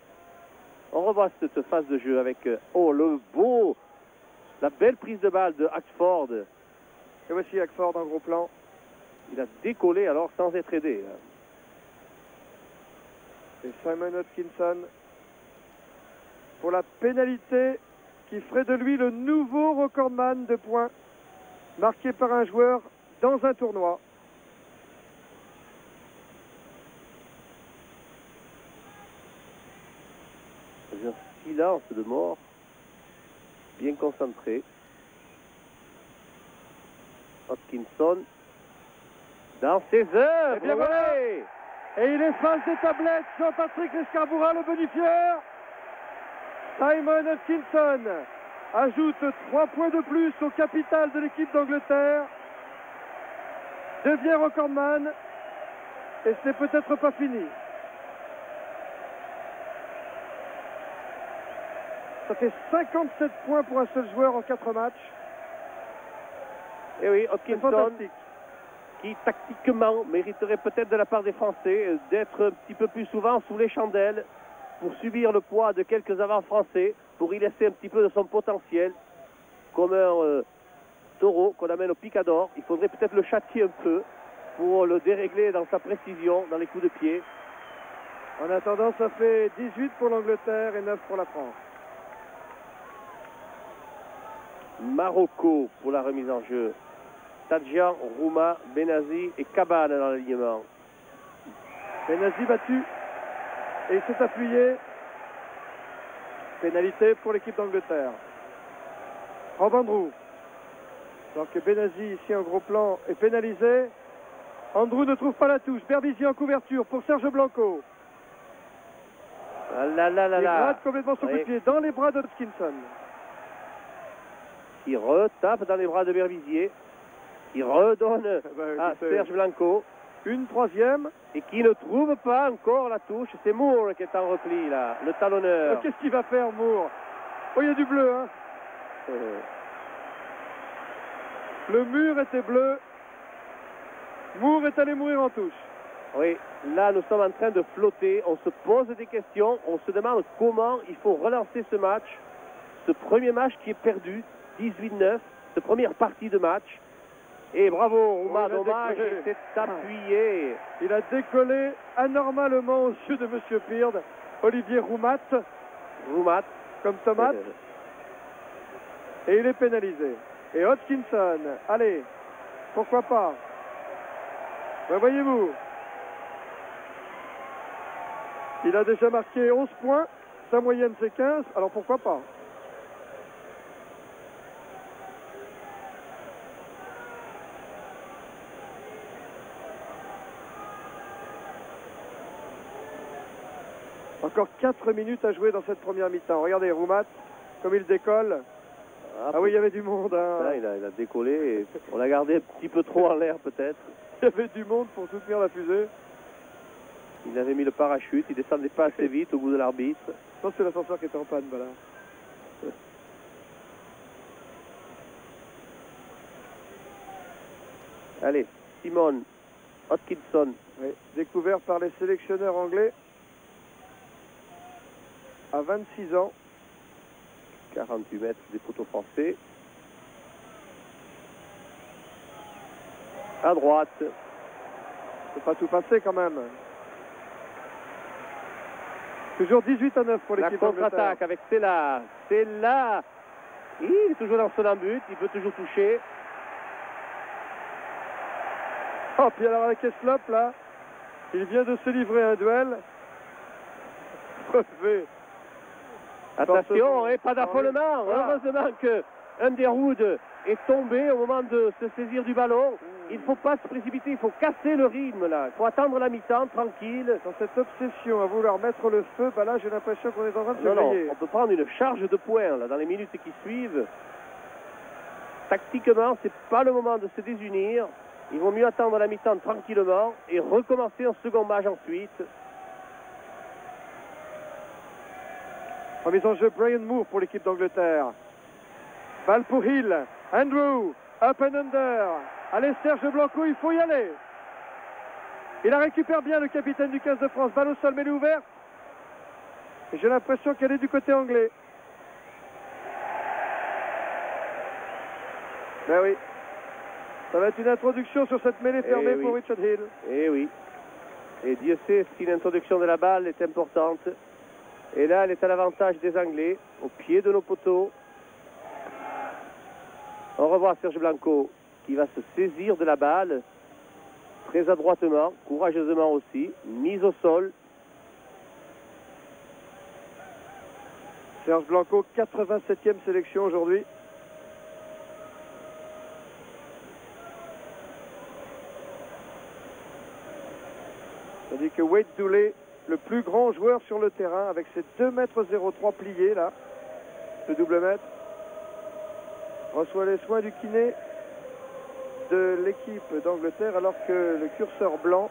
On revoit cette phase de jeu avec la belle prise de balle de Axford. Et voici Axford en gros plan. Il a décollé alors sans être aidé. Et Simon Hutchinson pour la pénalité qui ferait de lui le nouveau recordman de points marqué par un joueur dans un tournoi. Un silence de mort, bien concentré. Hodgkinson dans ses œuvres. Et bien voilà. Et il efface des tablettes Jean-Patrick Lescarbura, le bonifieur. Simon Hodgkinson ajoute 3 points de plus au capital de l'équipe d'Angleterre, devient recordman, et ce n'est peut-être pas fini. Ça fait 57 points pour un seul joueur en 4 matchs. Et oui, Hodgkinson, qui tactiquement mériterait peut-être de la part des Français d'être un petit peu plus souvent sous les chandelles pour subir le poids de quelques avants français, pour y laisser un petit peu de son potentiel, comme un taureau qu'on amène au picador. Il faudrait peut-être le châtier un peu pour le dérégler dans sa précision, dans les coups de pied. En attendant, ça fait 18 pour l'Angleterre et 9 pour la France. Marocco pour la remise en jeu. Tadjian, Rouma, Benazi et Cabane dans l'alignement. Benazi battu et il s'est appuyé. Pénalité pour l'équipe d'Angleterre. Rob Andrew. Alors que Benazi ici en gros plan est pénalisé. Andrew ne trouve pas la touche. Berbizier en couverture pour Serge Blanco. Ah là là là Il là. rate complètement son coup de pied dans les bras d'Hodgkinson. Il retape dans les bras de Berbizier. Il redonne à Serge Blanco. Une troisième. Et qui ne trouve pas encore la touche. C'est Moore qui est en repli là, le talonneur. Qu'est-ce qu'il va faire, Moore? Oh, il y a du bleu, hein. Le mur était bleu. Moore est allé mourir en touche. Oui, là nous sommes en train de flotter. On se pose des questions. On se demande comment il faut relancer ce match. Ce premier match qui est perdu, 18-9. Cette première partie de match. Et bravo, Rouma, dommage, il s'est appuyé. Il a décollé anormalement aux yeux de M. Peard. Olivier Roumat. Roumat. Comme tomate. Et il est pénalisé. Et Hodgkinson, allez, pourquoi pas. Ben voyez-vous, il a déjà marqué 11 points. Sa moyenne c'est 15, alors pourquoi pas. Encore 4 minutes à jouer dans cette première mi-temps. Regardez Roumat, comme il décolle. Ah oui, il y avait du monde. Hein. Là, il a décollé. Et on l'a gardé un petit peu trop en l'air peut-être. Il y avait du monde pour soutenir la fusée. Il avait mis le parachute. Il descendait pas assez vite au goût de l'arbitre. Je pense que c'est l'ascenseur qui était en panne, voilà. Allez, Simon Hodgkinson. Oui, découvert par les sélectionneurs anglais à 26 ans. 48 mètres des poteaux français. À droite. C'est pas tout passé quand même. Toujours 18-9 pour l'équipe d'Angleterre. La contre-attaque avec Stella. Stella. Il est toujours dans son but. Il peut toujours toucher. Oh, puis alors avec Eslop là, il vient de se livrer un duel. Brevet. Attention, et pas d'affolement. Voilà. Heureusement que Underwood est tombé au moment de se saisir du ballon. Il ne faut pas se précipiter, il faut casser le rythme là. Il faut attendre la mi-temps, tranquille. Dans cette obsession à vouloir mettre le feu, bah là j'ai l'impression qu'on est en train de se griller. On peut prendre une charge de points là, dans les minutes qui suivent. Tactiquement, c'est pas le moment de se désunir. Il vaut mieux attendre la mi-temps tranquillement et recommencer un second match ensuite. Remise en jeu Brian Moore pour l'équipe d'Angleterre. Balle pour Hill. Andrew. Up and under. Allez Serge Blanco, il faut y aller. Il la récupère bien le capitaine du 15 de France. Balle au sol, mais elle est ouverte. Et j'ai l'impression qu'elle est du côté anglais. Ben oui. Ça va être une introduction sur cette mêlée fermée pour Richard Hill. Eh oui. Et Dieu sait si l'introduction de la balle est importante. Et là, elle est à l'avantage des Anglais, au pied de nos poteaux. On revoit Serge Blanco qui va se saisir de la balle, très adroitement, courageusement aussi, mise au sol. Serge Blanco, 87e sélection aujourd'hui. Tandis que Wade Dooley, le plus grand joueur sur le terrain, avec ses 2,03 m pliés là, le double mètre, reçoit les soins du kiné de l'équipe d'Angleterre, alors que le curseur blanc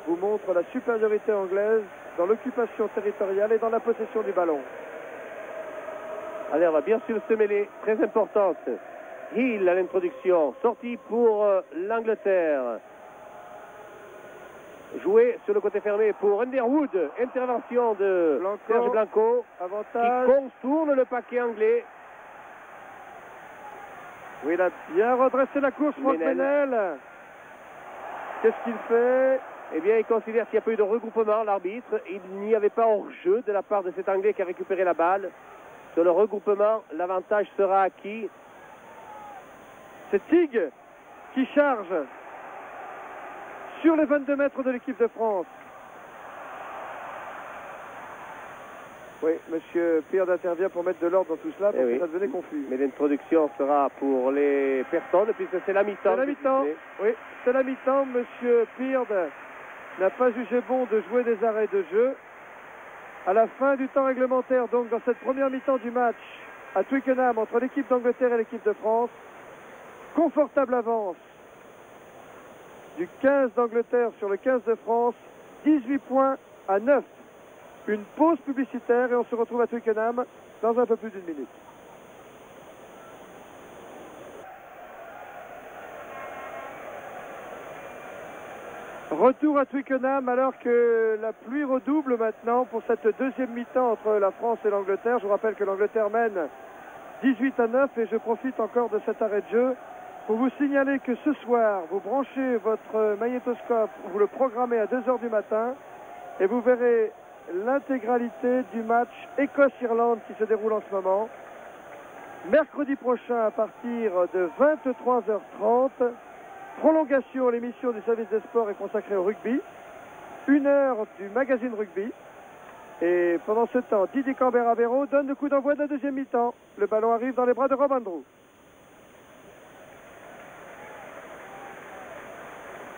vous montre la supériorité anglaise dans l'occupation territoriale et dans la possession du ballon. Allez, on va bien sûr se mêler, très importante. Hill à l'introduction, sortie pour l'Angleterre. Joué sur le côté fermé pour Underwood. Intervention de Serge Blanco. Avantage. Qui contourne le paquet anglais. Oui, il a bien redressé la course, Franck Meynell. Qu'est-ce qu'il fait? Eh bien, il considère qu'il n'y a pas eu de regroupement, l'arbitre. Il n'y avait pas hors-jeu de la part de cet Anglais qui a récupéré la balle. Sur le regroupement, l'avantage sera acquis. C'est Tig qui charge sur les 22 mètres de l'équipe de France. Oui, monsieur Peard intervient pour mettre de l'ordre dans tout cela, parce que ça devenait confus. Mais l'introduction sera pour les personnes, puisque c'est la mi-temps. C'est la mi-temps, oui, c'est la mi-temps. Monsieur Peard n'a pas jugé bon de jouer des arrêts de jeu. À la fin du temps réglementaire, donc dans cette première mi-temps du match à Twickenham entre l'équipe d'Angleterre et l'équipe de France, confortable avance du 15 d'Angleterre sur le 15 de France, 18 points à 9. Une pause publicitaire et on se retrouve à Twickenham dans un peu plus d'une minute. Retour à Twickenham alors que la pluie redouble maintenant pour cette deuxième mi-temps entre la France et l'Angleterre. Je vous rappelle que l'Angleterre mène 18 à 9 et je profite encore de cet arrêt de jeu pour vous signaler que ce soir, vous branchez votre magnétoscope, vous le programmez à 2 h du matin et vous verrez l'intégralité du match Écosse-Irlande qui se déroule en ce moment. Mercredi prochain à partir de 23 h 30, prolongation, l'émission du service des sports est consacrée au rugby. 1 heure du magazine rugby. Et pendant ce temps, Didier Cambert-Avero donne le coup d'envoi de la deuxième mi-temps. Le ballon arrive dans les bras de Rob Andrew.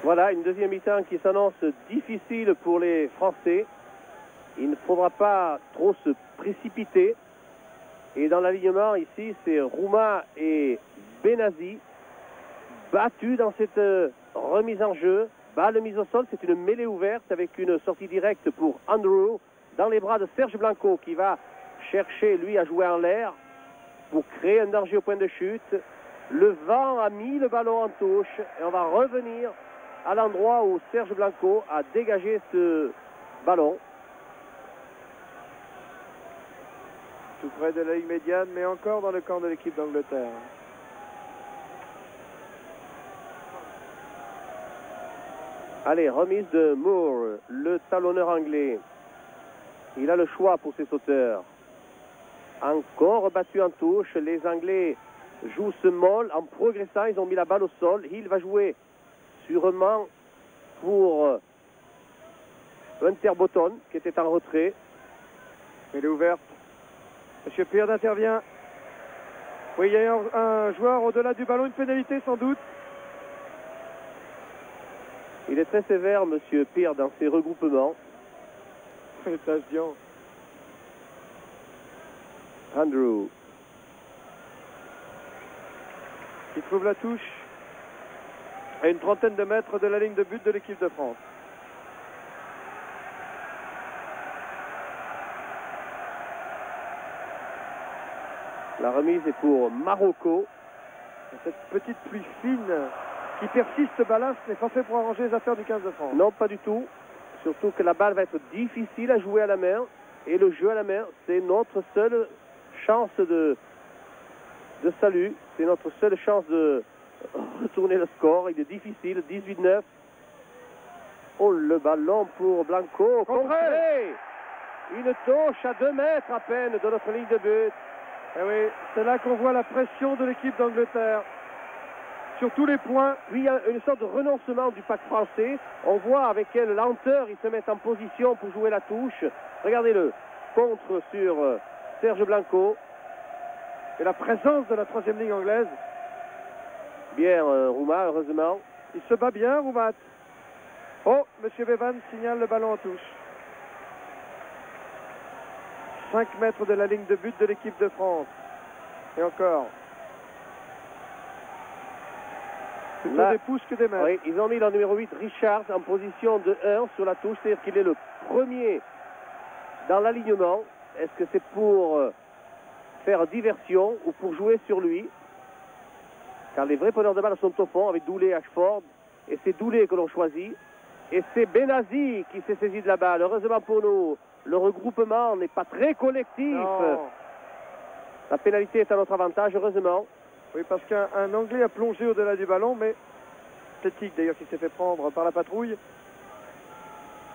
Voilà, une deuxième mi-temps qui s'annonce difficile pour les Français. Il ne faudra pas trop se précipiter. Et dans l'alignement, ici, c'est Rouma et Benazi battus dans cette remise en jeu. Balle mise au sol, c'est une mêlée ouverte avec une sortie directe pour Andrew dans les bras de Serge Blanco qui va chercher, lui, à jouer en l'air pour créer un danger au point de chute. Le vent a mis le ballon en touche et on va revenir à l'endroit où Serge Blanco a dégagé ce ballon. Tout près de la ligne médiane, mais encore dans le camp de l'équipe d'Angleterre. Allez, remise de Moore, le talonneur anglais. Il a le choix pour ses sauteurs. Encore battu en touche. Les Anglais jouent ce molle en progressant. Ils ont mis la balle au sol. Il va jouer sûrement pour Winterbottom qui était en retrait. Elle est ouverte. Monsieur Peard intervient. Oui, il y a un joueur au-delà du ballon, une pénalité sans doute. Il est très sévère, monsieur Peard, dans ses regroupements. Félicitations. Andrew. Qui trouve la touche à une trentaine de mètres de la ligne de but de l'équipe de France. La remise est pour Marocco. Cette petite pluie fine qui persiste balasse n'est pas fait pour arranger les affaires du 15 de France. Non, pas du tout. Surtout que la balle va être difficile à jouer à la main. Et le jeu à la main, c'est notre seule chance de salut. C'est notre seule chance de retourner le score. Il est difficile, 18-9. Oh, le ballon pour Blanco. Contré. Une touche à 2 mètres à peine de notre ligne de but. Et oui, c'est là qu'on voit la pression de l'équipe d'Angleterre sur tous les points. Puis il y a une sorte de renoncement du pack français. On voit avec quelle lenteur ils se mettent en position pour jouer la touche. Regardez-le, contre sur Serge Blanco. Et la présence de la troisième ligne anglaise. Bien Rouma, heureusement. Il se bat bien, Roumat. Oh, M. Bevan signale le ballon en touche. 5 mètres de la ligne de but de l'équipe de France. Et encore. Plutôt Là, des pouces que des mètres. Oui, ils ont mis le numéro 8, Richard, en position de 1 sur la touche. C'est-à-dire qu'il est le premier dans l'alignement. Est-ce que c'est pour faire diversion ou pour jouer sur lui? Car les vrais preneurs de balle sont au fond avec Doulé et Ashford. Et c'est Doulé que l'on choisit. Et c'est Benazi qui s'est saisi de la balle. Heureusement pour nous, le regroupement n'est pas très collectif. Non. La pénalité est à notre avantage, heureusement. Oui, parce qu'un Anglais a plongé au-delà du ballon, mais c'est Tig d'ailleurs qui s'est fait prendre par la patrouille.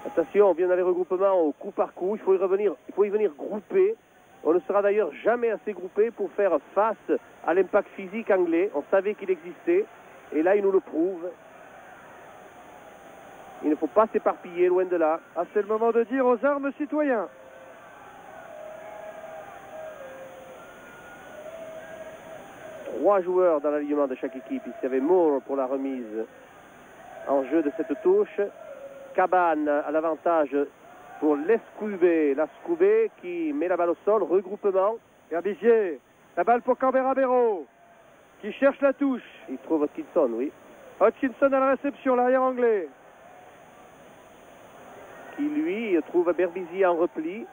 Attention, on vient dans les regroupements au coup par coup. Il faut y venir groupé. On ne sera d'ailleurs jamais assez groupé pour faire face à l'impact physique anglais. On savait qu'il existait. Et là, il nous le prouve. Il ne faut pas s'éparpiller, loin de là. Ah, c'est le moment de dire aux armes citoyens. Trois joueurs dans l'alignement de chaque équipe. Ici, il y avait Moore pour la remise en jeu de cette touche. Cabane à l'avantage pour l'Escoubé. L'Escoubé qui met la balle au sol. Regroupement. Garbizier. La balle pour Canberra-Béraud, qui cherche la touche. Il trouve Hutchinson, oui. Hutchinson à la réception, l'arrière anglais. Qui lui trouve Berbizier en repli.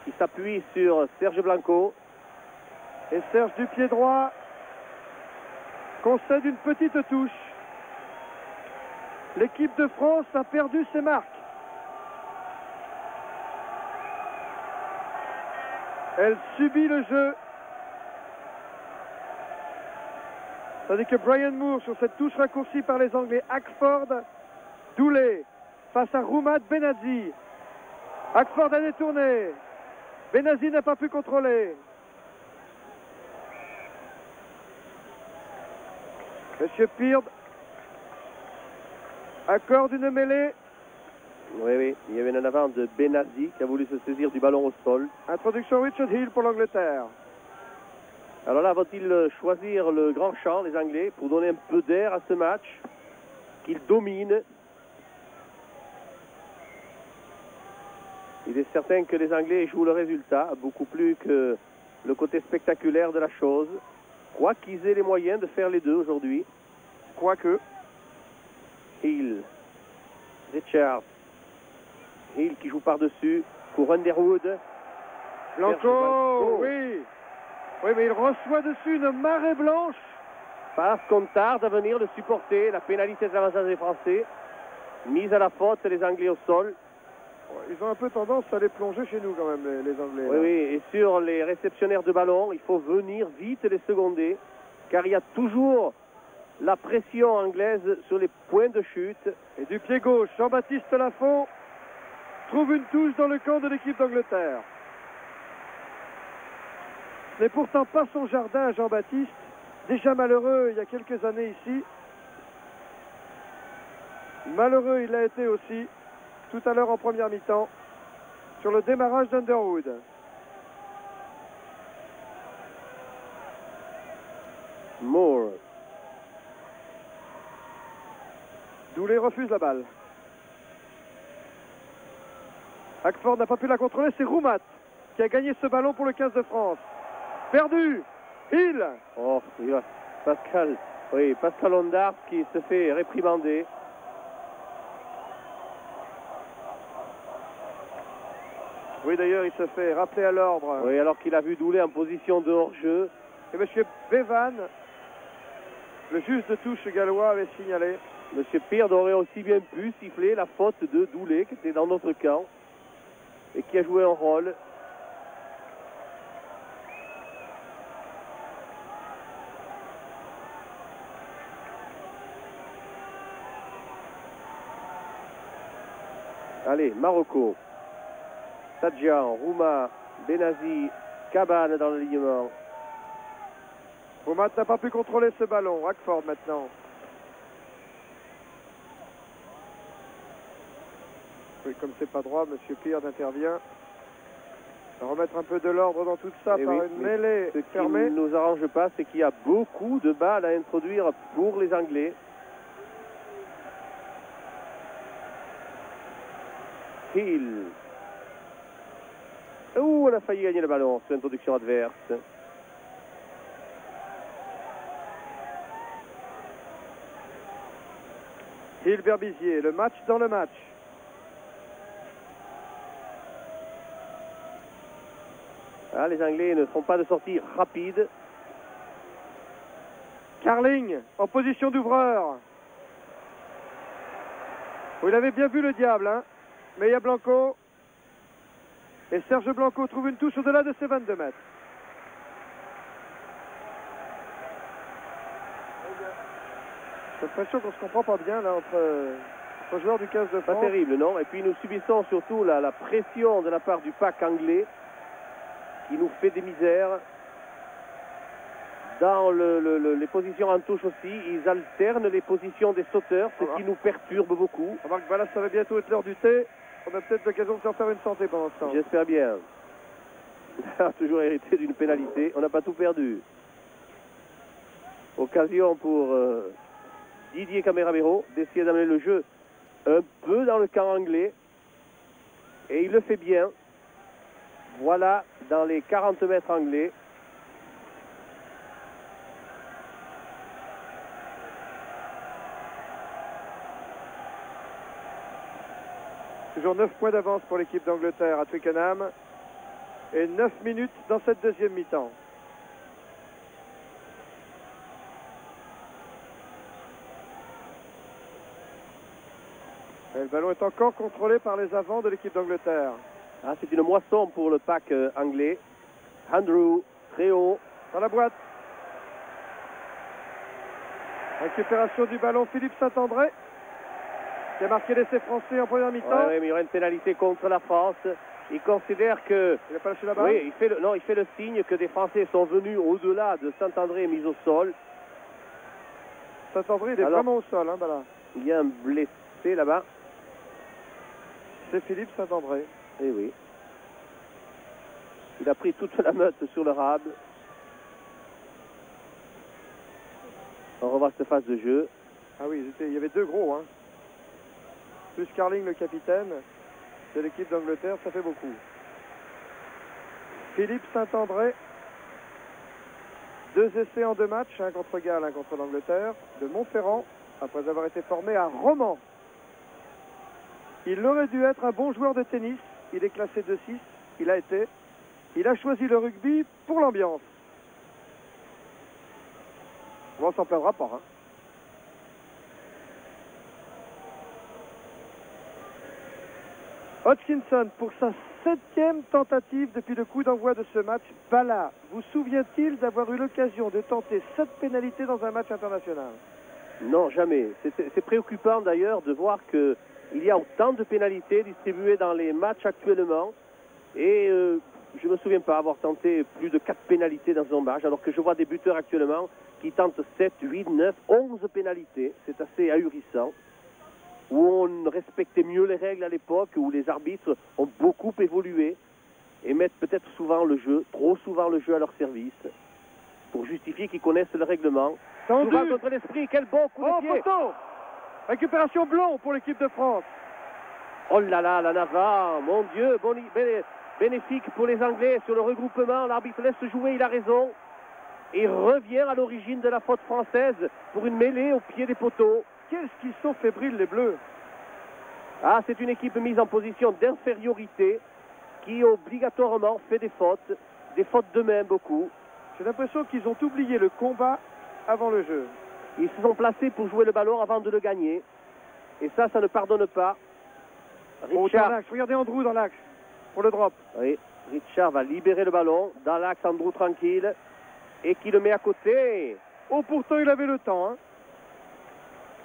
Qui s'appuie sur Serge Blanco. Et Serge du pied droit concède une petite touche. L'équipe de France a perdu ses marques. Elle subit le jeu. Tandis que Brian Moore, sur cette touche raccourcie par les Anglais, Hackford, Doulé, face à Roumad Benazi. Hackford a détourné. Benazi n'a pas pu contrôler. Monsieur Peard accorde une mêlée. Oui, oui, il y avait un avant de Benazi qui a voulu se saisir du ballon au sol. Introduction Richard Hill pour l'Angleterre. Alors là, vont-ils choisir le grand champ, les Anglais, pour donner un peu d'air à ce match qu'ils dominent? Il est certain que les Anglais jouent le résultat, beaucoup plus que le côté spectaculaire de la chose. Quoi qu'ils aient les moyens de faire les deux aujourd'hui. Quoique. Hill, Richard, Hill qui joue par-dessus pour Underwood. Blanco, oui. Oui, mais il reçoit dessus une marée blanche. Parce qu'on tarde à venir le supporter. La pénalité de l'avantage des Français. Mise à la faute, les Anglais au sol. Ils ont un peu tendance à les plonger chez nous quand même, les Anglais. Oui, oui, et sur les réceptionnaires de ballon, il faut venir vite les seconder. Car il y a toujours la pression anglaise sur les points de chute. Et du pied gauche, Jean-Baptiste Lafont trouve une touche dans le camp de l'équipe d'Angleterre. Ce n'est pourtant pas son jardin à Jean-Baptiste, déjà malheureux il y a quelques années ici. Malheureux il a été aussi, tout à l'heure en première mi-temps, sur le démarrage d'Underwood. Moore. Doulé refuse la balle. Hackford n'a pas pu la contrôler, c'est Roumat qui a gagné ce ballon pour le 15 de France. Perdu. Hill. Oh, Pascal Ondars qui se fait réprimander. Oui, d'ailleurs, il se fait rappeler à l'ordre. Oui, alors qu'il a vu Doulé en position de hors-jeu. Et M. Bevan, le juge de touche gallois, avait signalé. M. Peard aurait aussi bien pu siffler la faute de Doulé qui était dans notre camp et qui a joué un rôle. Allez, Marocco. Tadjian, Rouma, Benazi, Cabane dans l'alignement. Roumat n'a pas pu contrôler ce ballon. Hackford maintenant. Oui, comme c'est pas droit, M. Peard intervient. Remettre un peu de l'ordre dans tout ça par une mêlée fermée. Ce qui ne nous arrange pas, c'est qu'il y a beaucoup de balles à introduire pour les Anglais. Hill. Ouh, on a failli gagner le ballon sur l'introduction adverse. Hill Berbizier, le match dans le match. Ah, les Anglais ne font pas de sortie rapide. Carling en position d'ouvreur. Vous l'avez bien vu le diable, hein. Mais il y a Blanco. Et Serge Blanco trouve une touche au-delà de ses 22 mètres. J'ai l'impression qu'on se comprend pas bien là entre joueurs du 15 de France. Pas terrible, non? Et puis nous subissons surtout la pression de la part du pack anglais qui nous fait des misères. Dans les positions en touche aussi, ils alternent les positions des sauteurs, ce qui nous perturbe beaucoup. Remarque, voilà, ça va bientôt être l'heure du thé. On a peut-être l'occasion de s'en faire une santé pendant ce temps. J'espère bien. On a toujours hérité d'une pénalité. On n'a pas tout perdu. Occasion pour Didier Cameramero d'essayer d'amener le jeu un peu dans le camp anglais. Et il le fait bien. Voilà, dans les 40 mètres anglais. Toujours 9 points d'avance pour l'équipe d'Angleterre à Twickenham. Et 9 minutes dans cette deuxième mi-temps. Le ballon est encore contrôlé par les avants de l'équipe d'Angleterre. Ah, c'est une moisson pour le pack anglais. Andrew, très haut. Dans la boîte. Récupération du ballon, Philippe Saint-André, qui a marqué l'essai français en première mi-temps. Oui, mais il y aura une pénalité contre la France. Il considère que... Il n'a pas lâché la balle. Oui, il fait le signe que des Français sont venus au-delà de Saint-André mis au sol. Saint-André, il est vraiment au sol. Hein, voilà. Il y a un blessé là-bas. C'est Philippe Saint-André. Eh oui. Il a pris toute la meute sur le rable. On revoit cette phase de jeu. Ah oui, il y avait deux gros. Hein. Plus Carling, le capitaine de l'équipe d'Angleterre, ça fait beaucoup. Philippe Saint-André. 2 essais en 2 matchs, un contre Galles, un contre l'Angleterre. De Montferrand, après avoir été formé à Romans. Il aurait dû être un bon joueur de tennis. Il est classé 2-6. Il a été. Il a choisi le rugby pour l'ambiance. Bon, on s'en plaindra pas. Hein. Hodgkinson pour sa 7e tentative depuis le coup d'envoi de ce match. Bala, vous souvient-il d'avoir eu l'occasion de tenter 7 pénalités dans un match international? Non, jamais. C'est préoccupant d'ailleurs de voir qu'il y a autant de pénalités distribuées dans les matchs actuellement. Et je ne me souviens pas avoir tenté plus de 4 pénalités dans un match, alors que je vois des buteurs actuellement qui tentent 7, 8, 9, 11 pénalités. C'est assez ahurissant. Où on respectait mieux les règles à l'époque, où les arbitres ont beaucoup évolué et mettent peut-être souvent le jeu, trop souvent le jeu à leur service, pour justifier qu'ils connaissent le règlement. Tendu. Souvent contre l'esprit, quel bon coup de pied. Photo. Récupération Blanc pour l'équipe de France. Oh là là, la Navarre, mon Dieu, bénéfique pour les Anglais sur le regroupement. L'arbitre laisse jouer, il a raison. Et revient à l'origine de la faute française pour une mêlée au pied des poteaux. Qu'est-ce qu'ils sont fébriles, les Bleus. Ah, c'est une équipe mise en position d'infériorité qui obligatoirement fait des fautes de main beaucoup. J'ai l'impression qu'ils ont oublié le combat avant le jeu. Ils se sont placés pour jouer le ballon avant de le gagner. Et ça ne pardonne pas. Richard. Regardez Andrew dans l'axe pour le drop. Oui, Richard va libérer le ballon dans l'axe, Andrew tranquille. Et qui le met à côté. Oh, pourtant il avait le temps. Hein.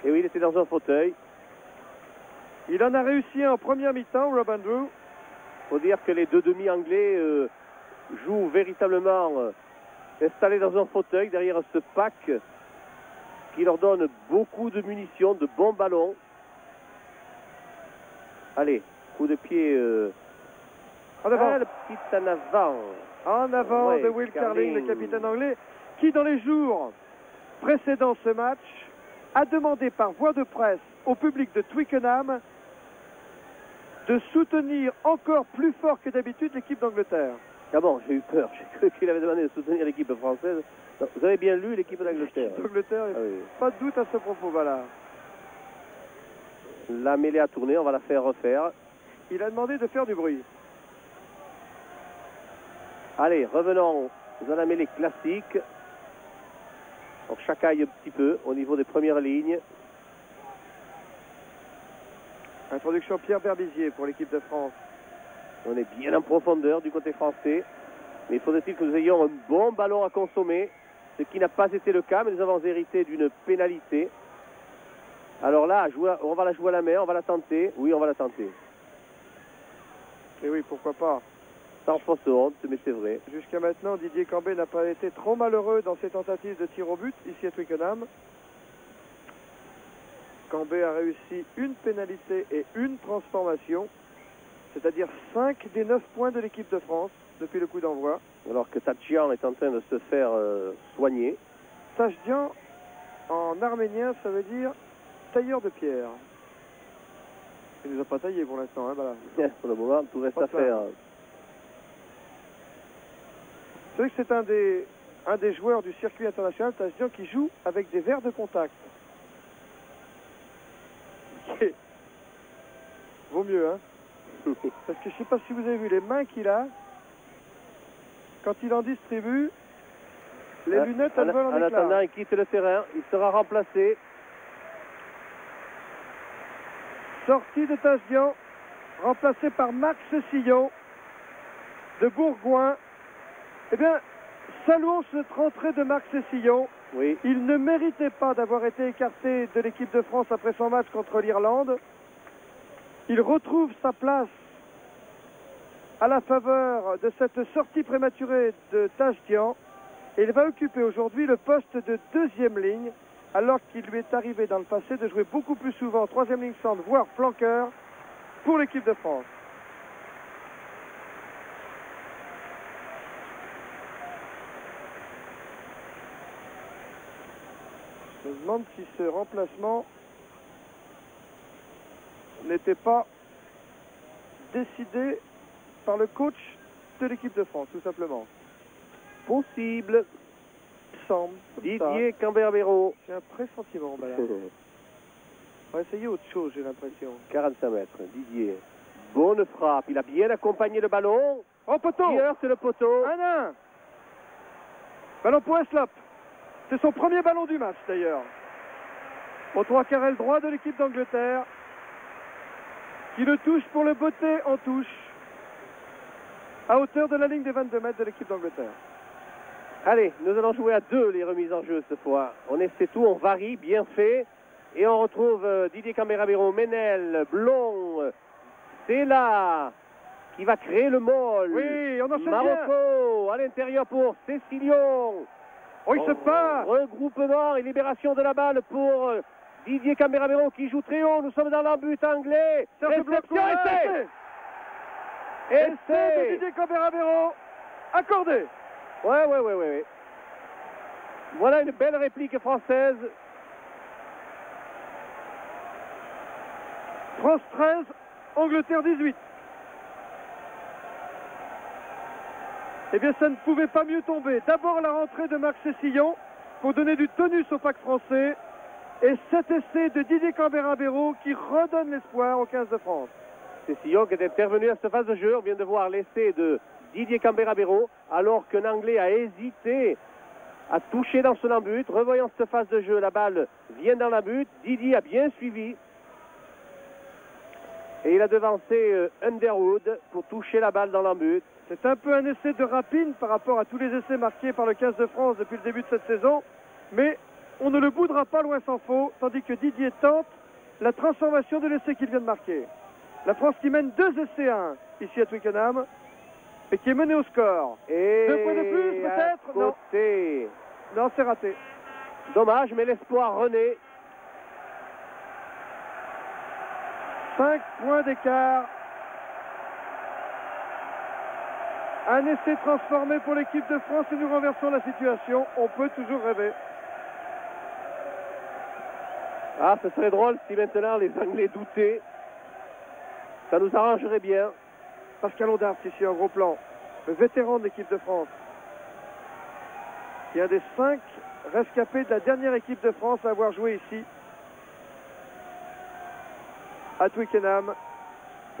Et oui, il était dans un fauteuil. Il en a réussi en première mi-temps, Rob Andrew. Il faut dire que les deux demi anglais jouent véritablement installés dans un fauteuil derrière ce pack qui leur donne beaucoup de munitions, de bons ballons. Allez, coup de pied. En avant. Le petit en avant. En avant Ouais, de Will Carling, le capitaine anglais, qui dans les jours précédant ce match a demandé par voie de presse au public de Twickenham de soutenir encore plus fort que d'habitude l'équipe d'Angleterre. Ah bon, j'ai eu peur. J'ai cru qu'il avait demandé de soutenir l'équipe française. Non, vous avez bien lu l'équipe d'Angleterre. L'Angleterre, Ah oui. pas de doute à ce propos, voilà. La mêlée a tourné, on va la faire refaire. Il a demandé de faire du bruit. Allez, revenons à la mêlée classique. On chacaille un petit peu au niveau des premières lignes. Introduction Pierre Berbizier pour l'équipe de France. On est bien en profondeur du côté français. Mais il faudrait-il que nous ayons un bon ballon à consommer, ce qui n'a pas été le cas, mais nous avons hérité d'une pénalité. Alors là, on va la jouer à la main, on va la tenter. Oui, on va la tenter. Et oui, pourquoi pas. Sans fausse honte, mais c'est vrai. Jusqu'à maintenant, Didier Cambé n'a pas été trop malheureux dans ses tentatives de tir au but, ici à Twickenham. Cambé a réussi une pénalité et une transformation, c'est-à-dire 5 des 9 points de l'équipe de France depuis le coup d'envoi. Alors que Tadjian est en train de se faire soigner. Tadjian, en arménien, ça veut dire tailleur de pierre. Il ne nous a pas taillé pour l'instant, hein, voilà. Pour le moment, tout reste Pas à faire. C'est vrai que c'est un des joueurs du circuit international, Tadjian, qui joue avec des verres de contact. Vaut mieux, hein. Parce que je ne sais pas si vous avez vu les mains qu'il a. Quand il en distribue, les lunettes, elles volent en éclats. En attendant, il quitte le terrain. Il sera remplacé. Sortie de Tadjian, remplacé par Max Sillon de Bourgoin. Eh bien, saluons cette rentrée de Max Sillon. Oui. Il ne méritait pas d'avoir été écarté de l'équipe de France après son match contre l'Irlande. Il retrouve sa place à la faveur de cette sortie prématurée de Tadjian. Et il va occuper aujourd'hui le poste de deuxième ligne, alors qu'il lui est arrivé dans le passé de jouer beaucoup plus souvent troisième ligne centre, voire flanqueur, pour l'équipe de France. Je me demande si ce remplacement n'était pas décidé par le coach de l'équipe de France, tout simplement. Possible. Semble. Didier Cambé-Béraud. J'ai un pressentiment, là. On va essayer autre chose, j'ai l'impression. 45 mètres. Didier. Bonne frappe. Il a bien accompagné le ballon. Oh, poteau! Il heurte le poteau. 1-1. Ballon pour Eslop. C'est son premier ballon du match, d'ailleurs. Au 3/4 droit de l'équipe d'Angleterre, qui le touche pour le botter en touche, à hauteur de la ligne des 22 mètres de l'équipe d'Angleterre. Allez, nous allons jouer à 2 les remises en jeu cette fois. On essaie tout, on varie, bien fait. Et on retrouve Didier Cambé-Béraud, Ménel, Blond. C'est là qui va créer le môle. Oui, on enchaîne Marocco, à l'intérieur pour Cécilion. Oh, il se part. Regroupement et libération de la balle pour Didier Cambé-Béraud qui joue très haut. Nous sommes dans l'embut anglais. Réception, essai. Essai de Didier Cambé-Béraud. Accordé. Ouais. Voilà une belle réplique française. France 13, Angleterre 18. Eh bien, ça ne pouvait pas mieux tomber. D'abord la rentrée de Max Sillon pour donner du tonus au pack français. Et cet essai de Didier Cambé-Béraud qui redonne l'espoir au 15 de France. C'est Sillon qui est intervenu à cette phase de jeu. On vient de voir l'essai de Didier Cambé-Béraud alors qu'un Anglais a hésité à toucher dans son embut. Revoyons cette phase de jeu. La balle vient dans l'embut. Didier a bien suivi. Et il a devancé Underwood pour toucher la balle dans l'embut. C'est un peu un essai de rapine par rapport à tous les essais marqués par le 15 de France depuis le début de cette saison. Mais on ne le boudera pas loin s'en faut, tandis que Didier tente la transformation de l'essai qu'il vient de marquer. La France qui mène 2 essais à 1 ici à Twickenham et qui est menée au score. Et 2 points de plus peut-être? Non. Non, c'est raté. Dommage, mais l'espoir renaît. 5 points d'écart. Un essai transformé pour l'équipe de France et nous renversons la situation. On peut toujours rêver. Ah, ce serait drôle si maintenant les Anglais doutaient. Ça nous arrangerait bien. Pascal Ondart ici en gros plan, le vétéran de l'équipe de France, qui est un des 5 rescapés de la dernière équipe de France à avoir joué ici à Twickenham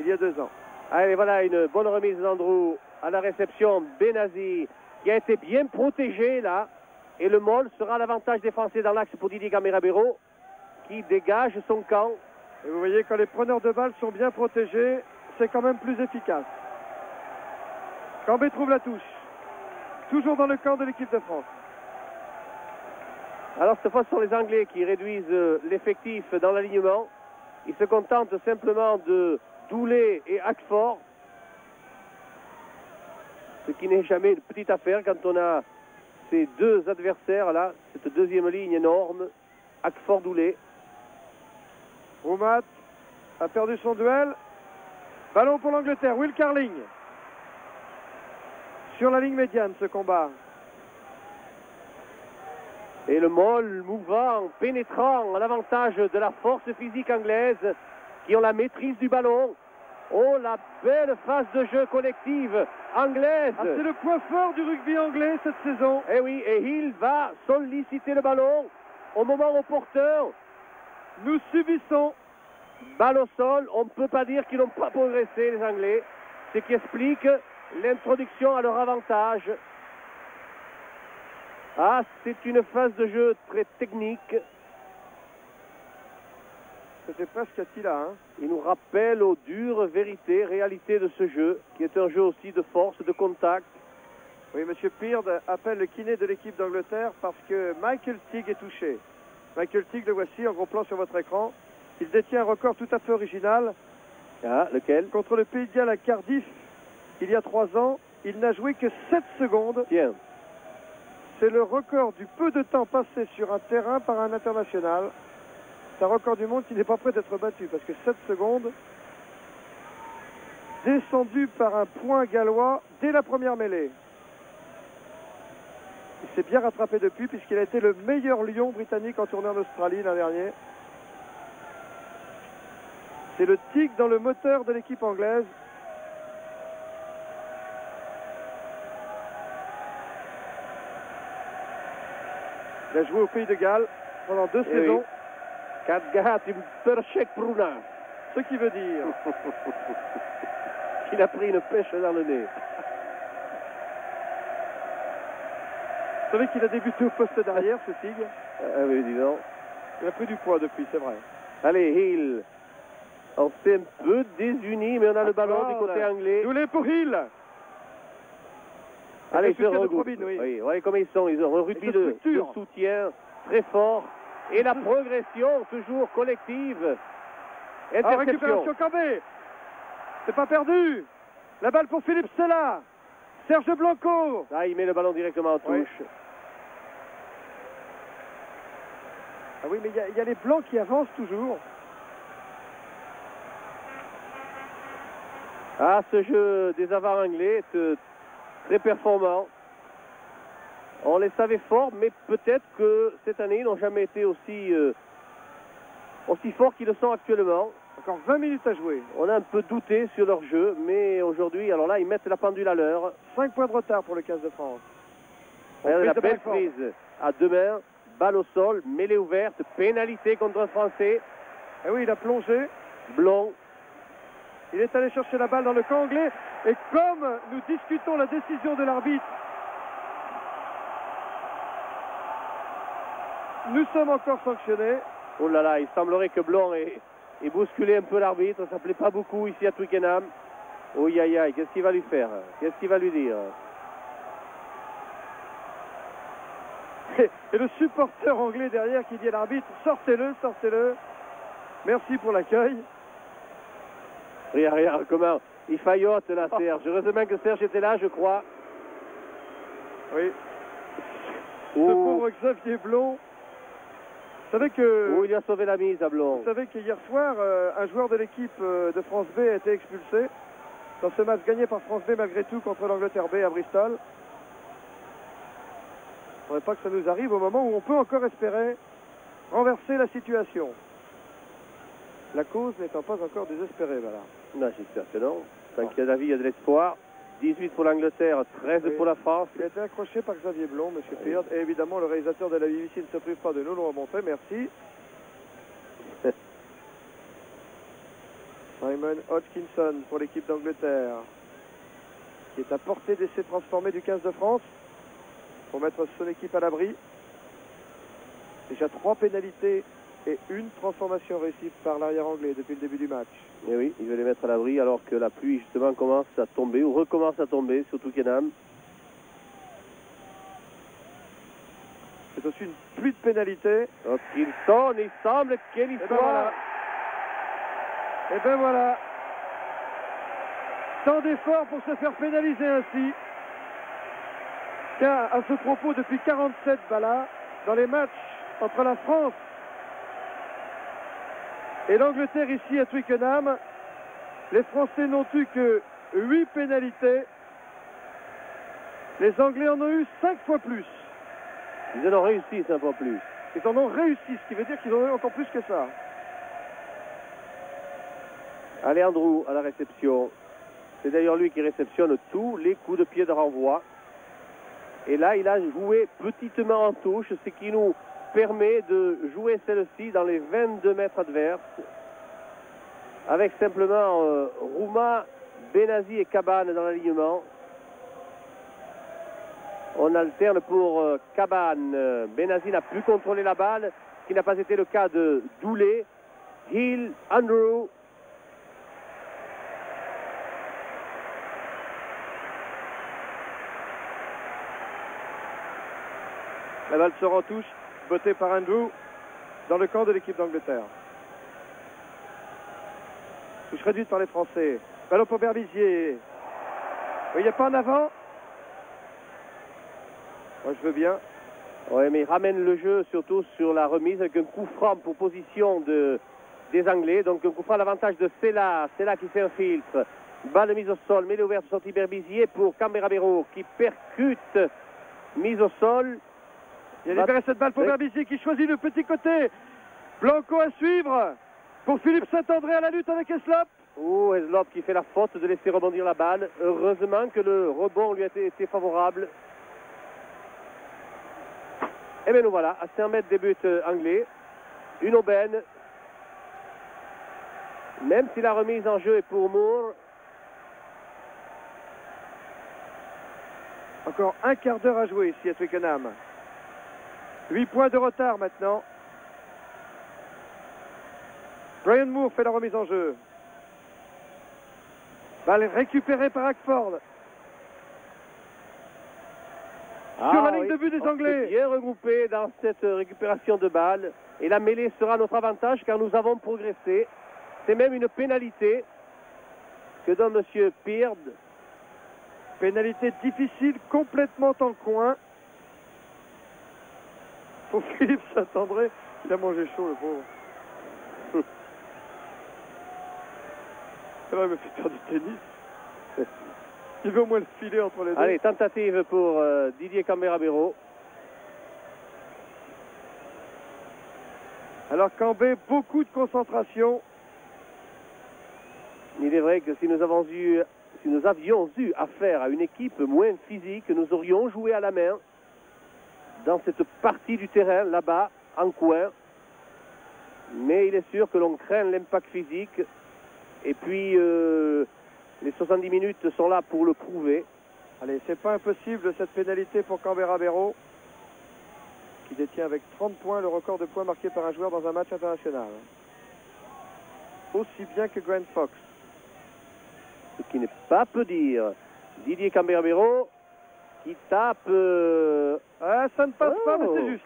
il y a 2 ans. Allez, voilà une bonne remise d'Andrew à la réception. Benazi qui a été bien protégé là. Et le Mol sera à l'avantage défensif dans l'axe pour Didier Gamera-Béraud qui dégage son camp. Et vous voyez, quand les preneurs de balles sont bien protégés, c'est quand même plus efficace. Cambé trouve la touche. Toujours dans le camp de l'équipe de France. Alors cette fois, ce sont les Anglais qui réduisent l'effectif dans l'alignement. Ils se contentent simplement de Doulé et Hackford. Ce qui n'est jamais une petite affaire quand on a ces 2 adversaires là, cette deuxième ligne énorme, Hackford-Doulé. Roumat a perdu son duel. Ballon pour l'Angleterre. Will Carling. Sur la ligne médiane, ce combat. Et le Mol mouvant, pénétrant à l'avantage de la force physique anglaise qui ont la maîtrise du ballon. Oh, la belle phase de jeu collective anglaise. Ah, c'est le point fort du rugby anglais cette saison. Eh oui, et Hill va solliciter le ballon au moment opportun. Nous subissons. Balle au sol, on ne peut pas dire qu'ils n'ont pas progressé les Anglais, ce qui explique l'introduction à leur avantage. Ah, c'est une phase de jeu très technique. C'était presque Attila, hein. Il nous rappelle aux dures vérités, réalités de ce jeu, qui est un jeu aussi de force, de contact. Oui, M. Peard appelle le kiné de l'équipe d'Angleterre parce que Michael Teague est touché. Michael Teague, le voici en gros plan sur votre écran. Il détient un record tout à fait original. Ah, lequel? Contre le Pays de Galles à Cardiff, il y a 3 ans, il n'a joué que 7 secondes. Tiens. C'est le record du peu de temps passé sur un terrain par un international. C'est un record du monde qui n'est pas prêt d'être battu parce que 7 secondes, descendu par un point gallois dès la première mêlée. Il s'est bien rattrapé depuis puisqu'il a été le meilleur lion britannique en tournée en Australie l'an dernier. C'est le tic dans le moteur de l'équipe anglaise. Il a joué au Pays de Galles pendant 2 saisons. Katgat, une perchek Bruna. Ce qui veut dire qu'il a pris une pêche dans le nez. Vous savez qu'il a débuté au poste d'arrière, ce Tig. Ah oui, dis donc. Il a pris du poids depuis, c'est vrai. Allez, Hill. On s'est un peu désunis, mais on a le ballon du côté anglais. Doulé pour Hill. Allez, ils se regroupent. Probine, oui. Oui, voyez comme ils sont. Ils ont un rugby de soutien très fort. Et la progression, toujours collective. Interception. Récupération Cambé. C'est pas perdu. La balle pour Philippe Sella. Serge Blanco. Là, il met le ballon directement en touche. Oui. Ah oui, mais il y a les Blancs qui avancent toujours. Ah, ce jeu des avants anglais est très performant. On les savait forts, mais peut-être que cette année, ils n'ont jamais été aussi forts qu'ils le sont actuellement. Encore 20 minutes à jouer. On a un peu douté sur leur jeu, mais aujourd'hui, alors là, ils mettent la pendule à l'heure. 5 points de retard pour le 15 de France. Regardez la belle prise à 2 mains, balle au sol, mêlée ouverte, pénalité contre un Français. Et oui, il a plongé. Blond. Il est allé chercher la balle dans le camp anglais. Et comme nous discutons la décision de l'arbitre, nous sommes encore sanctionnés. Oh là là, il semblerait que Blond ait bousculé un peu l'arbitre. Ça ne plaît pas beaucoup ici à Twickenham. Oh aïe aïe, qu'est-ce qu'il va lui faire? Qu'est-ce qu'il va lui dire? Et le supporter anglais derrière qui dit à l'arbitre, sortez-le, sortez-le. Merci pour l'accueil. Regarde comment il faillote là, Serge. Heureusement que Serge était là, je crois. Oui. Ce pauvre Xavier Blond. Vous savez que... Oh, il a sauvé la mise à Blond. Vous savez qu'hier soir, un joueur de l'équipe de France B a été expulsé dans ce match gagné par France B malgré tout contre l'Angleterre B à Bristol. Il ne faudrait pas que ça nous arrive au moment où on peut encore espérer renverser la situation. La cause n'étant pas encore désespérée, voilà. Non, j'espère que non. Tant qu'il y a de la vie, il y a de l'espoir. 18 pour l'Angleterre, 13 pour la France. Il a été accroché par Xavier Blond, M. Peard. Et évidemment, le réalisateur de la BBC ne se prive pas de nous le remontrer. Merci. Simon Hodgkinson pour l'équipe d'Angleterre, qui est à portée d'essai transformé du 15 de France pour mettre son équipe à l'abri. Déjà 3 pénalités et une transformation réussie par l'arrière anglais depuis le début du match. Et oui, il veut les mettre à l'abri alors que la pluie justement commence à tomber ou recommence à tomber sur Twickenham. C'est aussi une pluie de pénalités. Hodgkinson, il semble quelle histoire. Et ben voilà. Tant d'efforts pour se faire pénaliser ainsi. Car à ce propos, depuis 47 balles dans les matchs entre la France et l'Angleterre ici à Twickenham, les Français n'ont eu que 8 pénalités. Les Anglais en ont eu 5 fois plus. Ils en ont réussi 5 fois plus. Ils en ont réussi, ce qui veut dire qu'ils en ont eu encore plus que ça. Allez, Andrew à la réception. C'est d'ailleurs lui qui réceptionne tous les coups de pied de renvoi. Et là, il a joué petitement en touche, ce qui nous permet de jouer celle-ci dans les 22 mètres adverses. Avec simplement Rouma, Benazi et Cabane dans l'alignement. On alterne pour Cabane. Benazi n'a plus contrôlé la balle, ce qui n'a pas été le cas de Doulé. Hill, Andrew. La balle sort en touche, bottée par Andrew dans le camp de l'équipe d'Angleterre. Touche réduite par les Français. Ballon pour Berbizier. Il n'y a pas en avant. Moi je veux bien. Oui, mais il ramène le jeu surtout sur la remise avec un coup franc pour position des Anglais. Donc un coup franc à l'avantage de Sella. Sella qui s'infiltre. Balle mise au sol, mêlée ouverte sortie Berbizier pour Camberabero qui percute. Mise au sol. Il a libéré cette balle pour Berbizier qui choisit le petit côté. Blanco à suivre pour Philippe Saint-André à la lutte avec Heslop. Oh, Heslop qui fait la faute de laisser rebondir la balle. Heureusement que le rebond lui a été favorable. Et bien nous voilà, à 5 mètres des buts anglais. Une aubaine. Même si la remise en jeu est pour Moore. Encore un quart d'heure à jouer ici à Twickenham. 8 points de retard maintenant. Brian Moore fait la remise en jeu. Balle récupérée par Hackford. Sur la ligne de but des Anglais. Bien regroupé dans cette récupération de balle. Et la mêlée sera notre avantage car nous avons progressé. C'est même une pénalité que donne M. Peard. Pénalité difficile, complètement en coin. Pour Philippe Saint-André, il a mangé chaud le pauvre. Il me fait faire du tennis. Il veut au moins le filer entre les deux. Allez, tentative pour Didier Camberabero. Alors Cambé, beaucoup de concentration. Il est vrai que si nous avions eu affaire à une équipe moins physique, nous aurions joué à la main dans cette partie du terrain, là-bas, en coin. Mais il est sûr que l'on craint l'impact physique. Et puis, les 70 minutes sont là pour le prouver. Allez, c'est pas impossible cette pénalité pour Camberabero, qui détient avec 30 points le record de points marqués par un joueur dans un match international. Aussi bien que Grant Fox. Ce qui n'est pas peu dire. Didier Camberabero qui tape... Ah, ça ne passe pas, mais c'est juste.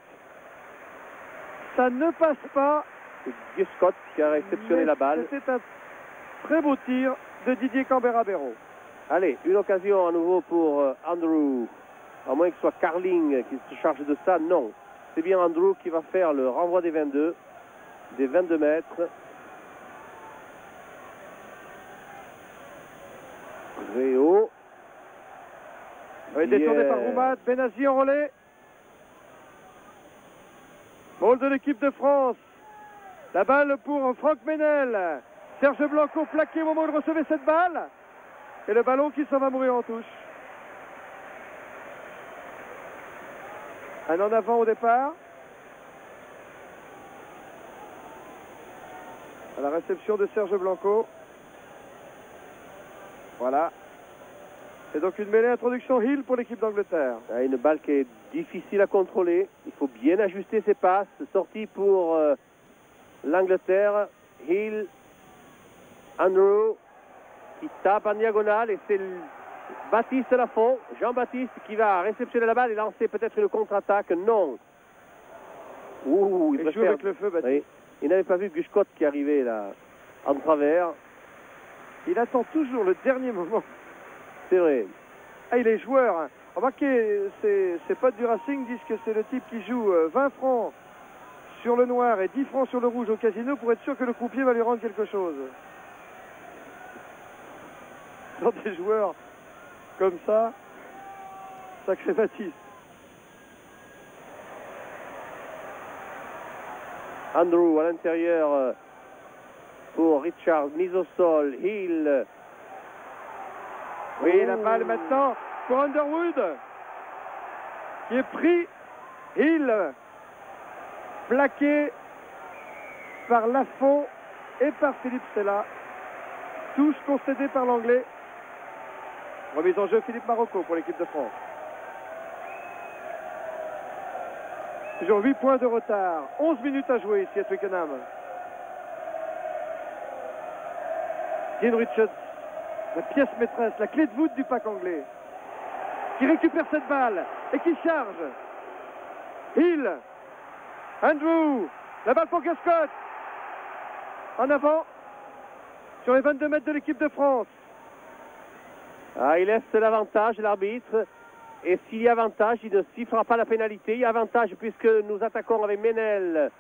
Ça ne passe pas. C'est Guy Scott qui a réceptionné la balle. Très beau tir de Didier Cambera-Béraud. Allez, une occasion à nouveau pour Andrew. À moins que ce soit Carling qui se charge de ça. Non, c'est bien Andrew qui va faire le renvoi des 22 mètres. Très haut. Oui, détourné par Roumat. Benazi en relais. Ball de l'équipe de France. La balle pour Franck Ménel. Serge Blanco plaqué au moment où il recevait cette balle. Et le ballon qui s'en va mourir en touche. Un en avant au départ. À la réception de Serge Blanco. Voilà. C'est donc une mêlée introduction Hill pour l'équipe d'Angleterre. Une balle qui est difficile à contrôler. Il faut bien ajuster ses passes. Sortie pour l'Angleterre. Hill, Andrew qui tape en diagonale et c'est Baptiste Lafont, Jean-Baptiste qui va réceptionner la balle et lancer peut-être une contre-attaque. Non. Il joue avec le feu, Baptiste. Oui. Il n'avait pas vu Gushcott qui arrivait là en travers. Il attend toujours le dernier moment. C'est vrai. Ah, il est joueur. Hein. Remarquez, ses potes du Racing disent que c'est le type qui joue 20 francs sur le noir et 10 francs sur le rouge au casino pour être sûr que le croupier va lui rendre quelque chose. Dans des joueurs comme ça, sacré Baptiste. Andrew à l'intérieur pour Richard, mise au sol, Hill. Oui, la balle maintenant pour Underwood qui est pris. Hill plaqué par Lafont et par Philippe Sella. Touche concédée par l'Anglais. Remise en jeu Philippe Marocco pour l'équipe de France. Toujours 8 points de retard. 11 minutes à jouer ici à Twickenham. Dean Richards, la pièce maîtresse, la clé de voûte du pack anglais, qui récupère cette balle et qui charge. Hill, Andrew, la balle pour Gushcott. En avant, sur les 22 mètres de l'équipe de France. Il laisse l'avantage, l'arbitre. Et s'il y a avantage, il ne sifflera pas la pénalité. Il y a avantage puisque nous attaquons avec Ménel.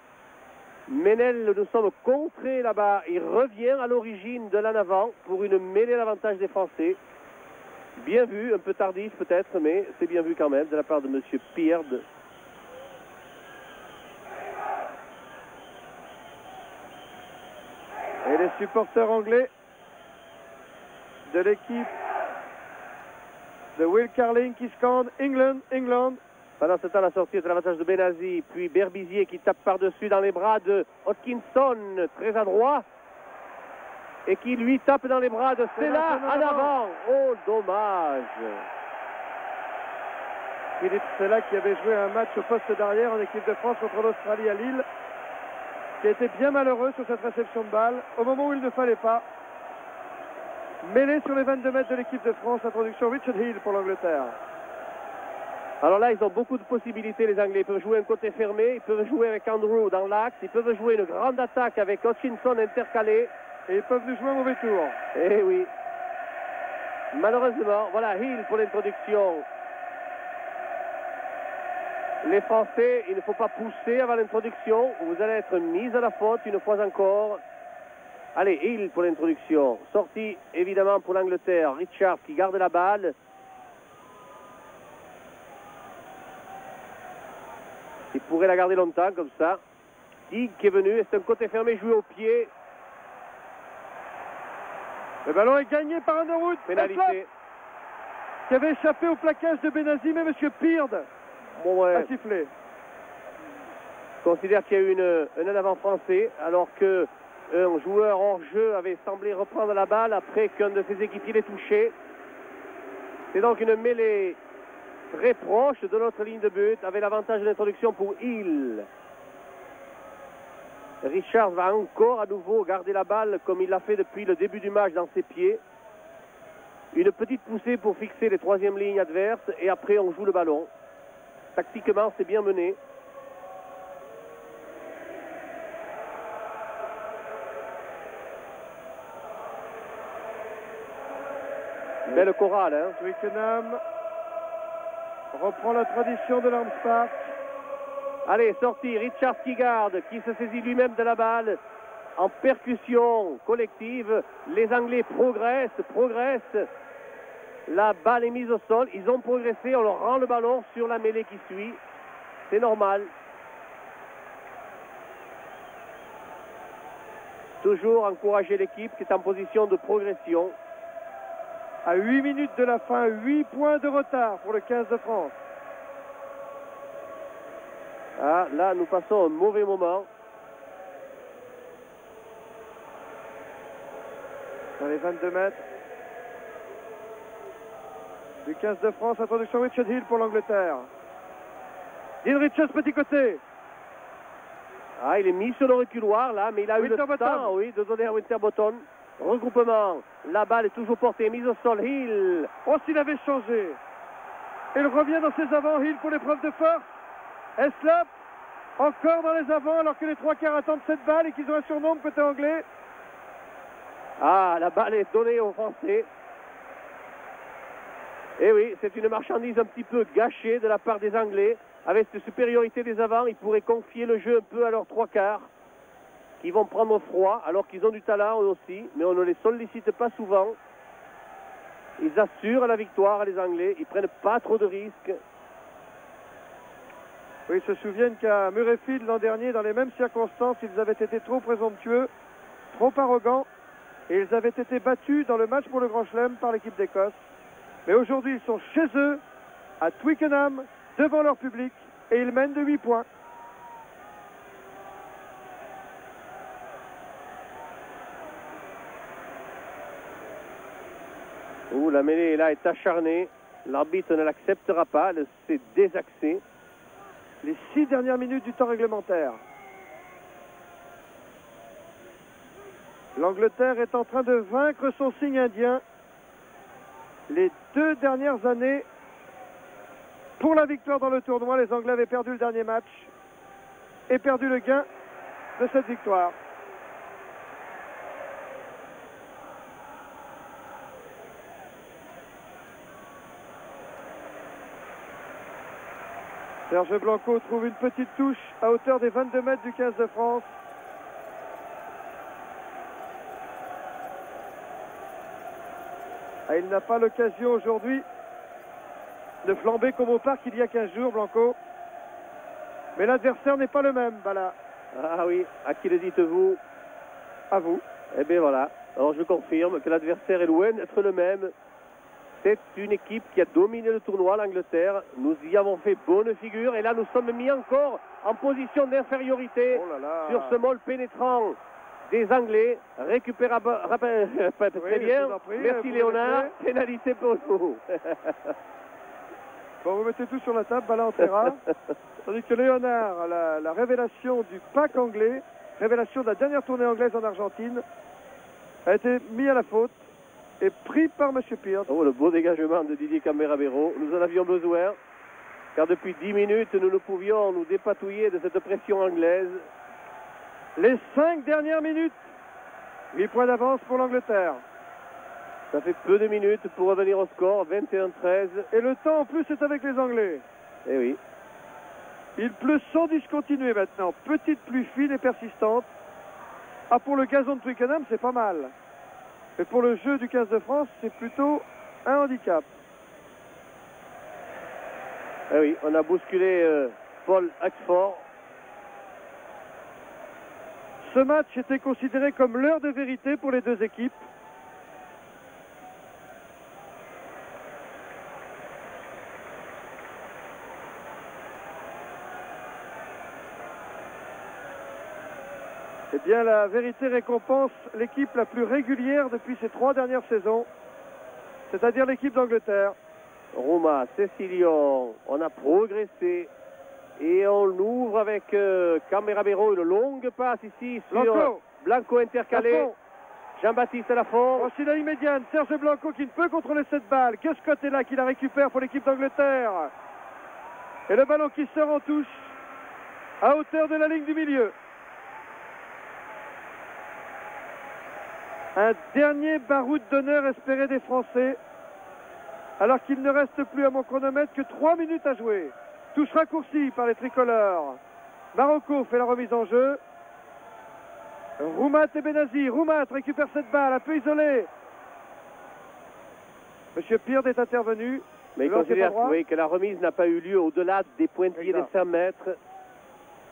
Ménel, nous sommes contrés là-bas. Il revient à l'origine de l'en avant pour une mêlée d'avantage des Français. Bien vu, un peu tardif peut-être, mais c'est bien vu quand même de la part de M. Peard. Et les supporters anglais de l'équipe de Will Carling qui scande England, England. Pendant ce temps, la sortie est à l'avantage de Benazi, puis Berbizier qui tape par-dessus dans les bras de Hodkinson, très adroit, et qui lui tape dans les bras de Sella en avant. Oh, dommage. Philippe Sella qui avait joué un match au poste d'arrière en équipe de France contre l'Australie à Lille, qui a été bien malheureux sur cette réception de balle, au moment où il ne fallait pas. Mêlé sur les 22 mètres de l'équipe de France, introduction Richard Hill pour l'Angleterre. Alors là, ils ont beaucoup de possibilités, les Anglais. Ils peuvent jouer un côté fermé, ils peuvent jouer avec Andrew dans l'axe, ils peuvent jouer une grande attaque avec Hutchinson intercalé. Et ils peuvent nous jouer un mauvais tour. Eh oui. Malheureusement, voilà Hill pour l'introduction. Les Français, il ne faut pas pousser avant l'introduction. Vous allez être mis à la faute une fois encore. Allez, Hill pour l'introduction. Sortie évidemment pour l'Angleterre. Richard qui garde la balle. Il pourrait la garder longtemps comme ça. Tig qui est venu. C'est un côté fermé joué au pied. Le ballon est gagné par Underwood. Pénalité. Qui avait échappé au plaquage de Benazi, mais M. Peard a sifflé. Je considère qu'il y a eu un avant français, alors que un joueur hors jeu avait semblé reprendre la balle après qu'un de ses équipiers l'ait touché. C'est donc une mêlée très proche de notre ligne de but, avec l'avantage de l'introduction pour Hill. Richard va encore à nouveau garder la balle comme il l'a fait depuis le début du match dans ses pieds. Une petite poussée pour fixer les troisièmes lignes adverses et après on joue le ballon. Tactiquement, c'est bien mené. Belle chorale, hein. Twickenham reprend la tradition de l'Arms Park. Allez, sortie, Richard Kigard qui se saisit lui-même de la balle en percussion collective. Les Anglais progressent. La balle est mise au sol, ils ont progressé, on leur rend le ballon sur la mêlée qui suit. C'est normal. Toujours encourager l'équipe qui est en position de progression. À 8 minutes de la fin, 8 points de retard pour le 15 de France. Ah, là, nous passons un mauvais moment. Dans les 22 mètres. Du 15 de France, introduction Richard Hill pour l'Angleterre. Dean Richards, petit côté. Ah, il est mis sur le reculoir là, mais il a eu le Winterbottom. temps, oui, de donner à Winterbottom. Regroupement, la balle est toujours portée, mise au sol, Hill. Oh, s'il avait changé. Il revient dans ses avants, Hill pour l'épreuve de force. Eslop, encore dans les avants, alors que les trois quarts attendent cette balle et qu'ils ont un surnombre côté anglais. Ah, la balle est donnée aux Français. Et oui, c'est une marchandise un petit peu gâchée de la part des Anglais. Avec cette supériorité des avants, ils pourraient confier le jeu un peu à leurs trois quarts, qui vont prendre froid, alors qu'ils ont du talent eux aussi, mais on ne les sollicite pas souvent. Ils assurent la victoire, les Anglais, ils prennent pas trop de risques. Oui, ils se souviennent qu'à Murrayfield l'an dernier, dans les mêmes circonstances, ils avaient été trop présomptueux, trop arrogants, et ils avaient été battus dans le match pour le Grand Chelem par l'équipe d'Écosse. Mais aujourd'hui, ils sont chez eux, à Twickenham, devant leur public, et ils mènent de 8 points. Ouh, la mêlée là est acharnée. L'arbitre ne l'acceptera pas, elle s'est désaxée. Les 6 dernières minutes du temps réglementaire. L'Angleterre est en train de vaincre son signe indien. Les 2 dernières années, pour la victoire dans le tournoi, les Anglais avaient perdu le dernier match et perdu le gain de cette victoire. Serge Blanco trouve une petite touche à hauteur des 22 mètres du 15 de France. Ah, il n'a pas l'occasion aujourd'hui de flamber comme au parc il y a 15 jours, Blanco. Mais l'adversaire n'est pas le même, Bala. Ah oui, à qui le dites-vous? À vous. Eh bien voilà, alors je confirme que l'adversaire est loin d'être le même. C'est une équipe qui a dominé le tournoi, l'Angleterre. Nous y avons fait bonne figure et là nous sommes mis encore en position d'infériorité sur ce môle pénétrant des Anglais. Récupérable, très bien. Merci Léonard, pénalité pour nous. Bon, vous mettez tout sur la table, Bala Antera. Tandis que Léonard, la révélation du pack anglais, révélation de la dernière tournée anglaise en Argentine, a été mis à la faute et pris par M. Pearce. Oh, le beau dégagement de Didier Camberabero. Nous en avions besoin, car depuis 10 minutes, nous ne pouvions nous dépatouiller de cette pression anglaise. Les 5 dernières minutes, 8 points d'avance pour l'Angleterre. Ça fait peu de minutes pour revenir au score, 21-13. Et le temps en plus est avec les Anglais. Eh oui. Il pleut sans discontinuer maintenant. Petite pluie fine et persistante. Ah, pour le gazon de Twickenham, c'est pas mal. Mais pour le jeu du 15 de France, c'est plutôt un handicap. Eh oui, on a bousculé Paul Hackford. Ce match était considéré comme l'heure de vérité pour les deux équipes. Eh bien, la vérité récompense l'équipe la plus régulière depuis ces 3 dernières saisons, c'est-à-dire l'équipe d'Angleterre. Roma, Cécilion, on a progressé et on ouvre avec Camberabero, une longue passe ici sur Blanco intercalé. Lafont. Jean-Baptiste Lafont. Ensuite la médiane, Serge Blanco qui ne peut contrôler cette balle. Que Scott est là qui la récupère pour l'équipe d'Angleterre. Et le ballon qui sort en touche à hauteur de la ligne du milieu. Un dernier baroud d'honneur espéré des Français. alors qu'il ne reste plus à mon chronomètre que 3 minutes à jouer. Touche raccourcie par les tricolores. Marocco fait la remise en jeu. Roumat et Benazi. Roumat récupère cette balle, un peu isolée. Monsieur Peard est intervenu. Mais il considère oui, que la remise n'a pas eu lieu au-delà des pointillés des 100 mètres,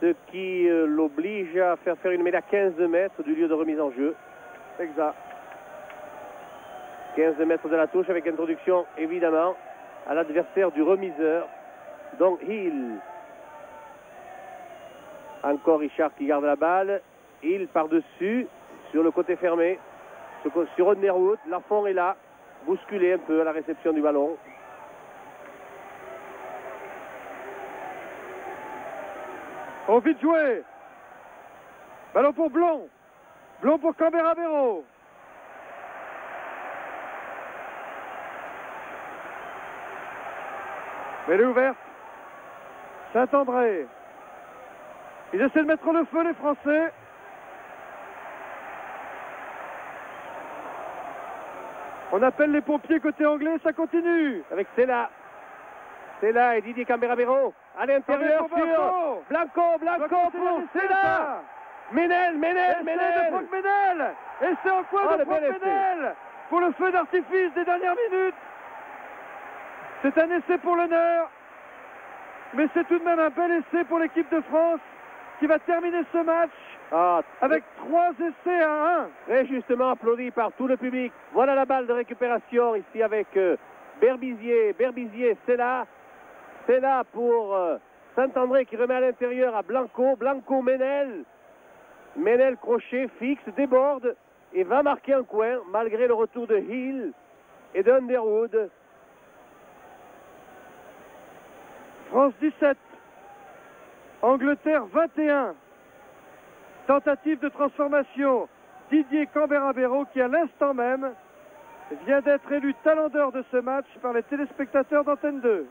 ce qui l'oblige à faire une mêlée à 15 mètres du lieu de remise en jeu. Exact. 15 mètres de la touche avec introduction évidemment à l'adversaire du remiseur, donc Hill. Encore Richard qui garde la balle. Hill par-dessus, sur le côté fermé, sur Underwood. Lafont est là, bousculé un peu à la réception du ballon. On vite jouer. Ballon pour Blond. Blond pour Camberabero. Mais elle est ouverte. Saint-André. Ils essaient de mettre le feu, les Français. On appelle les pompiers côté anglais, ça continue. Avec Sella et Didier Camberabero à l'intérieur sur Blanco pour Sella. Ménel. De Franck Ménel. Et c'est en quoi de Franck Ménel pour le feu d'artifice des dernières minutes. C'est un essai pour l'honneur, mais c'est tout de même un bel essai pour l'équipe de France qui va terminer ce match avec 3 essais à 1. Très justement applaudi par tout le public. Voilà la balle de récupération ici avec Berbizier, Sella pour Saint-André qui remet à l'intérieur à Blanco, Ménel crochet, fixe, déborde et va marquer un coin malgré le retour de Hill et d'Underwood. France 17, Angleterre 21. Tentative de transformation. Didier Camberabero qui à l'instant même vient d'être élu talent d'or de ce match par les téléspectateurs d'Antenne 2.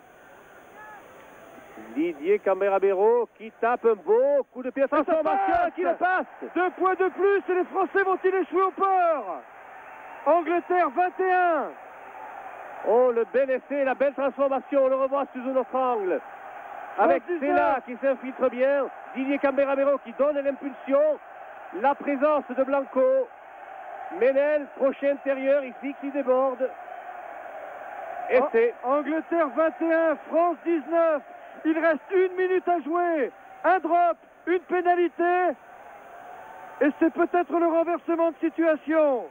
Didier Camberabero qui tape un beau coup de pied. Transformation qui le passe. 2 points de plus et les Français vont-ils échouer au port? Angleterre 21. Oh, le bel essai, la belle transformation, on le revoit sous un autre angle. Avec Sella qui s'infiltre bien, Didier Camberabero qui donne l'impulsion, la présence de Blanco, Ménel, crochet intérieur ici qui déborde. Essai. Angleterre 21, France 19. Il reste 1 minute à jouer. Un drop, une pénalité. Et c'est peut-être le renversement de situation.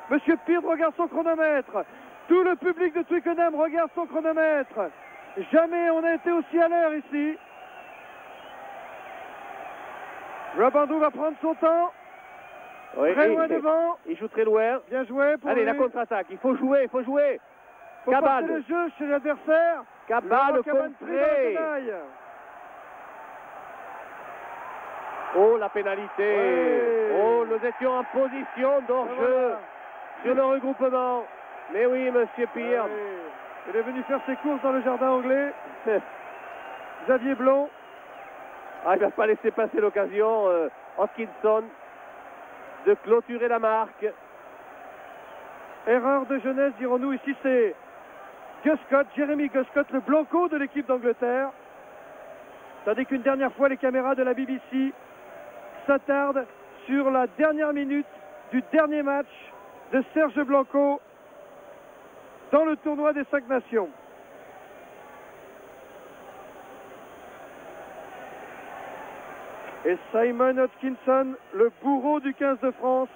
Monsieur Peard regarde son chronomètre. Tout le public de Twickenham regarde son chronomètre. Jamais on a été aussi à l'heure ici. Rabandou va prendre son temps. Oui, très loin devant. Il joue très loin. Bien joué pour Allez, lui. la contre-attaque. Il faut jouer. Faut porter le jeu chez l'adversaire. Cabal contré. Oh, la pénalité. Oui. Oh, nous étions en position d'hors-jeu sur le regroupement. Mais oui, monsieur Peard. Oui. Il est venu faire ses courses dans le jardin anglais. Xavier Blond. Il ne va pas laisser passer l'occasion, Hopkinson, de clôturer la marque. Erreur de jeunesse, dirons-nous. Ici, c'est Guscott, Jeremy Guscott, le Blanco de l'équipe d'Angleterre. Tandis qu'une dernière fois, les caméras de la BBC s'attardent sur la dernière minute du dernier match de Serge Blanco dans le tournoi des 5 nations. Et Simon Hopkinson, le bourreau du 15 de France,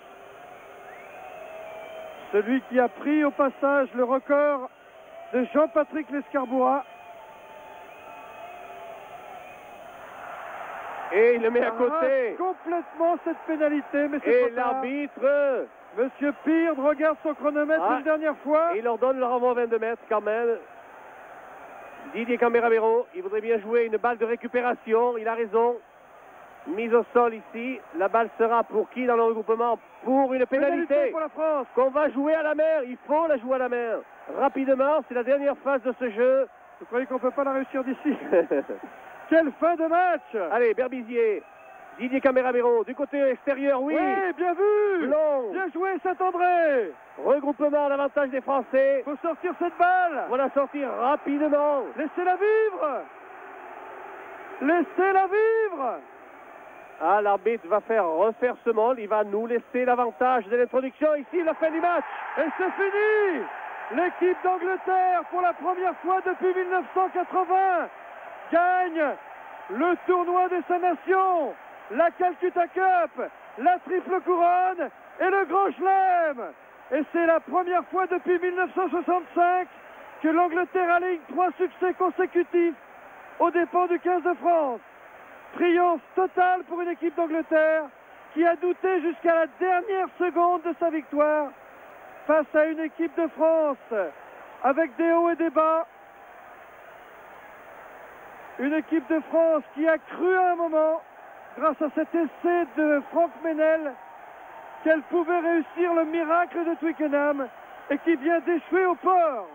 celui qui a pris au passage le record de Jean-Patrick Lescarboura. Et il le met à côté. Complètement cette pénalité, mais c'est et l'arbitre, Monsieur Peard regarde son chronomètre une dernière fois. Et il leur donne le renvoi 22 mètres quand même. Didier Camberabero, il voudrait bien jouer une balle de récupération, il a raison. Mise au sol ici, la balle sera pour qui dans le regroupement? Pour une pénalité pour la France. Qu'on va jouer à la mer, il faut la jouer à la mer. Rapidement, c'est la dernière phase de ce jeu. Vous croyez qu'on ne peut pas la réussir d'ici? Quelle fin de match! Allez, Berbizier Didier Caméramero, du côté extérieur, oui. Oui, bien vu. Long. Bien joué, Saint-André. Regroupement à l'avantage des Français. Faut sortir cette balle. Voilà sortir rapidement. Laissez-la vivre. Laissez-la vivre. Ah, l'arbitre va faire refaire ce monde. Il va nous laisser l'avantage de l'introduction. Ici, la fin du match. Et c'est fini. L'équipe d'Angleterre, pour la première fois depuis 1980, gagne le tournoi des 5 nations, la Calcutta Cup, la triple couronne et le Grand Chelem. Et c'est la première fois depuis 1965 que l'Angleterre aligne 3 succès consécutifs aux dépens du 15 de France. Triomphe total pour une équipe d'Angleterre qui a douté jusqu'à la dernière seconde de sa victoire face à une équipe de France avec des hauts et des bas. Une équipe de France qui a cru à un moment, grâce à cet essai de Franck Meynel, qu'elle pouvait réussir le miracle de Twickenham et qui vient d'échouer au port.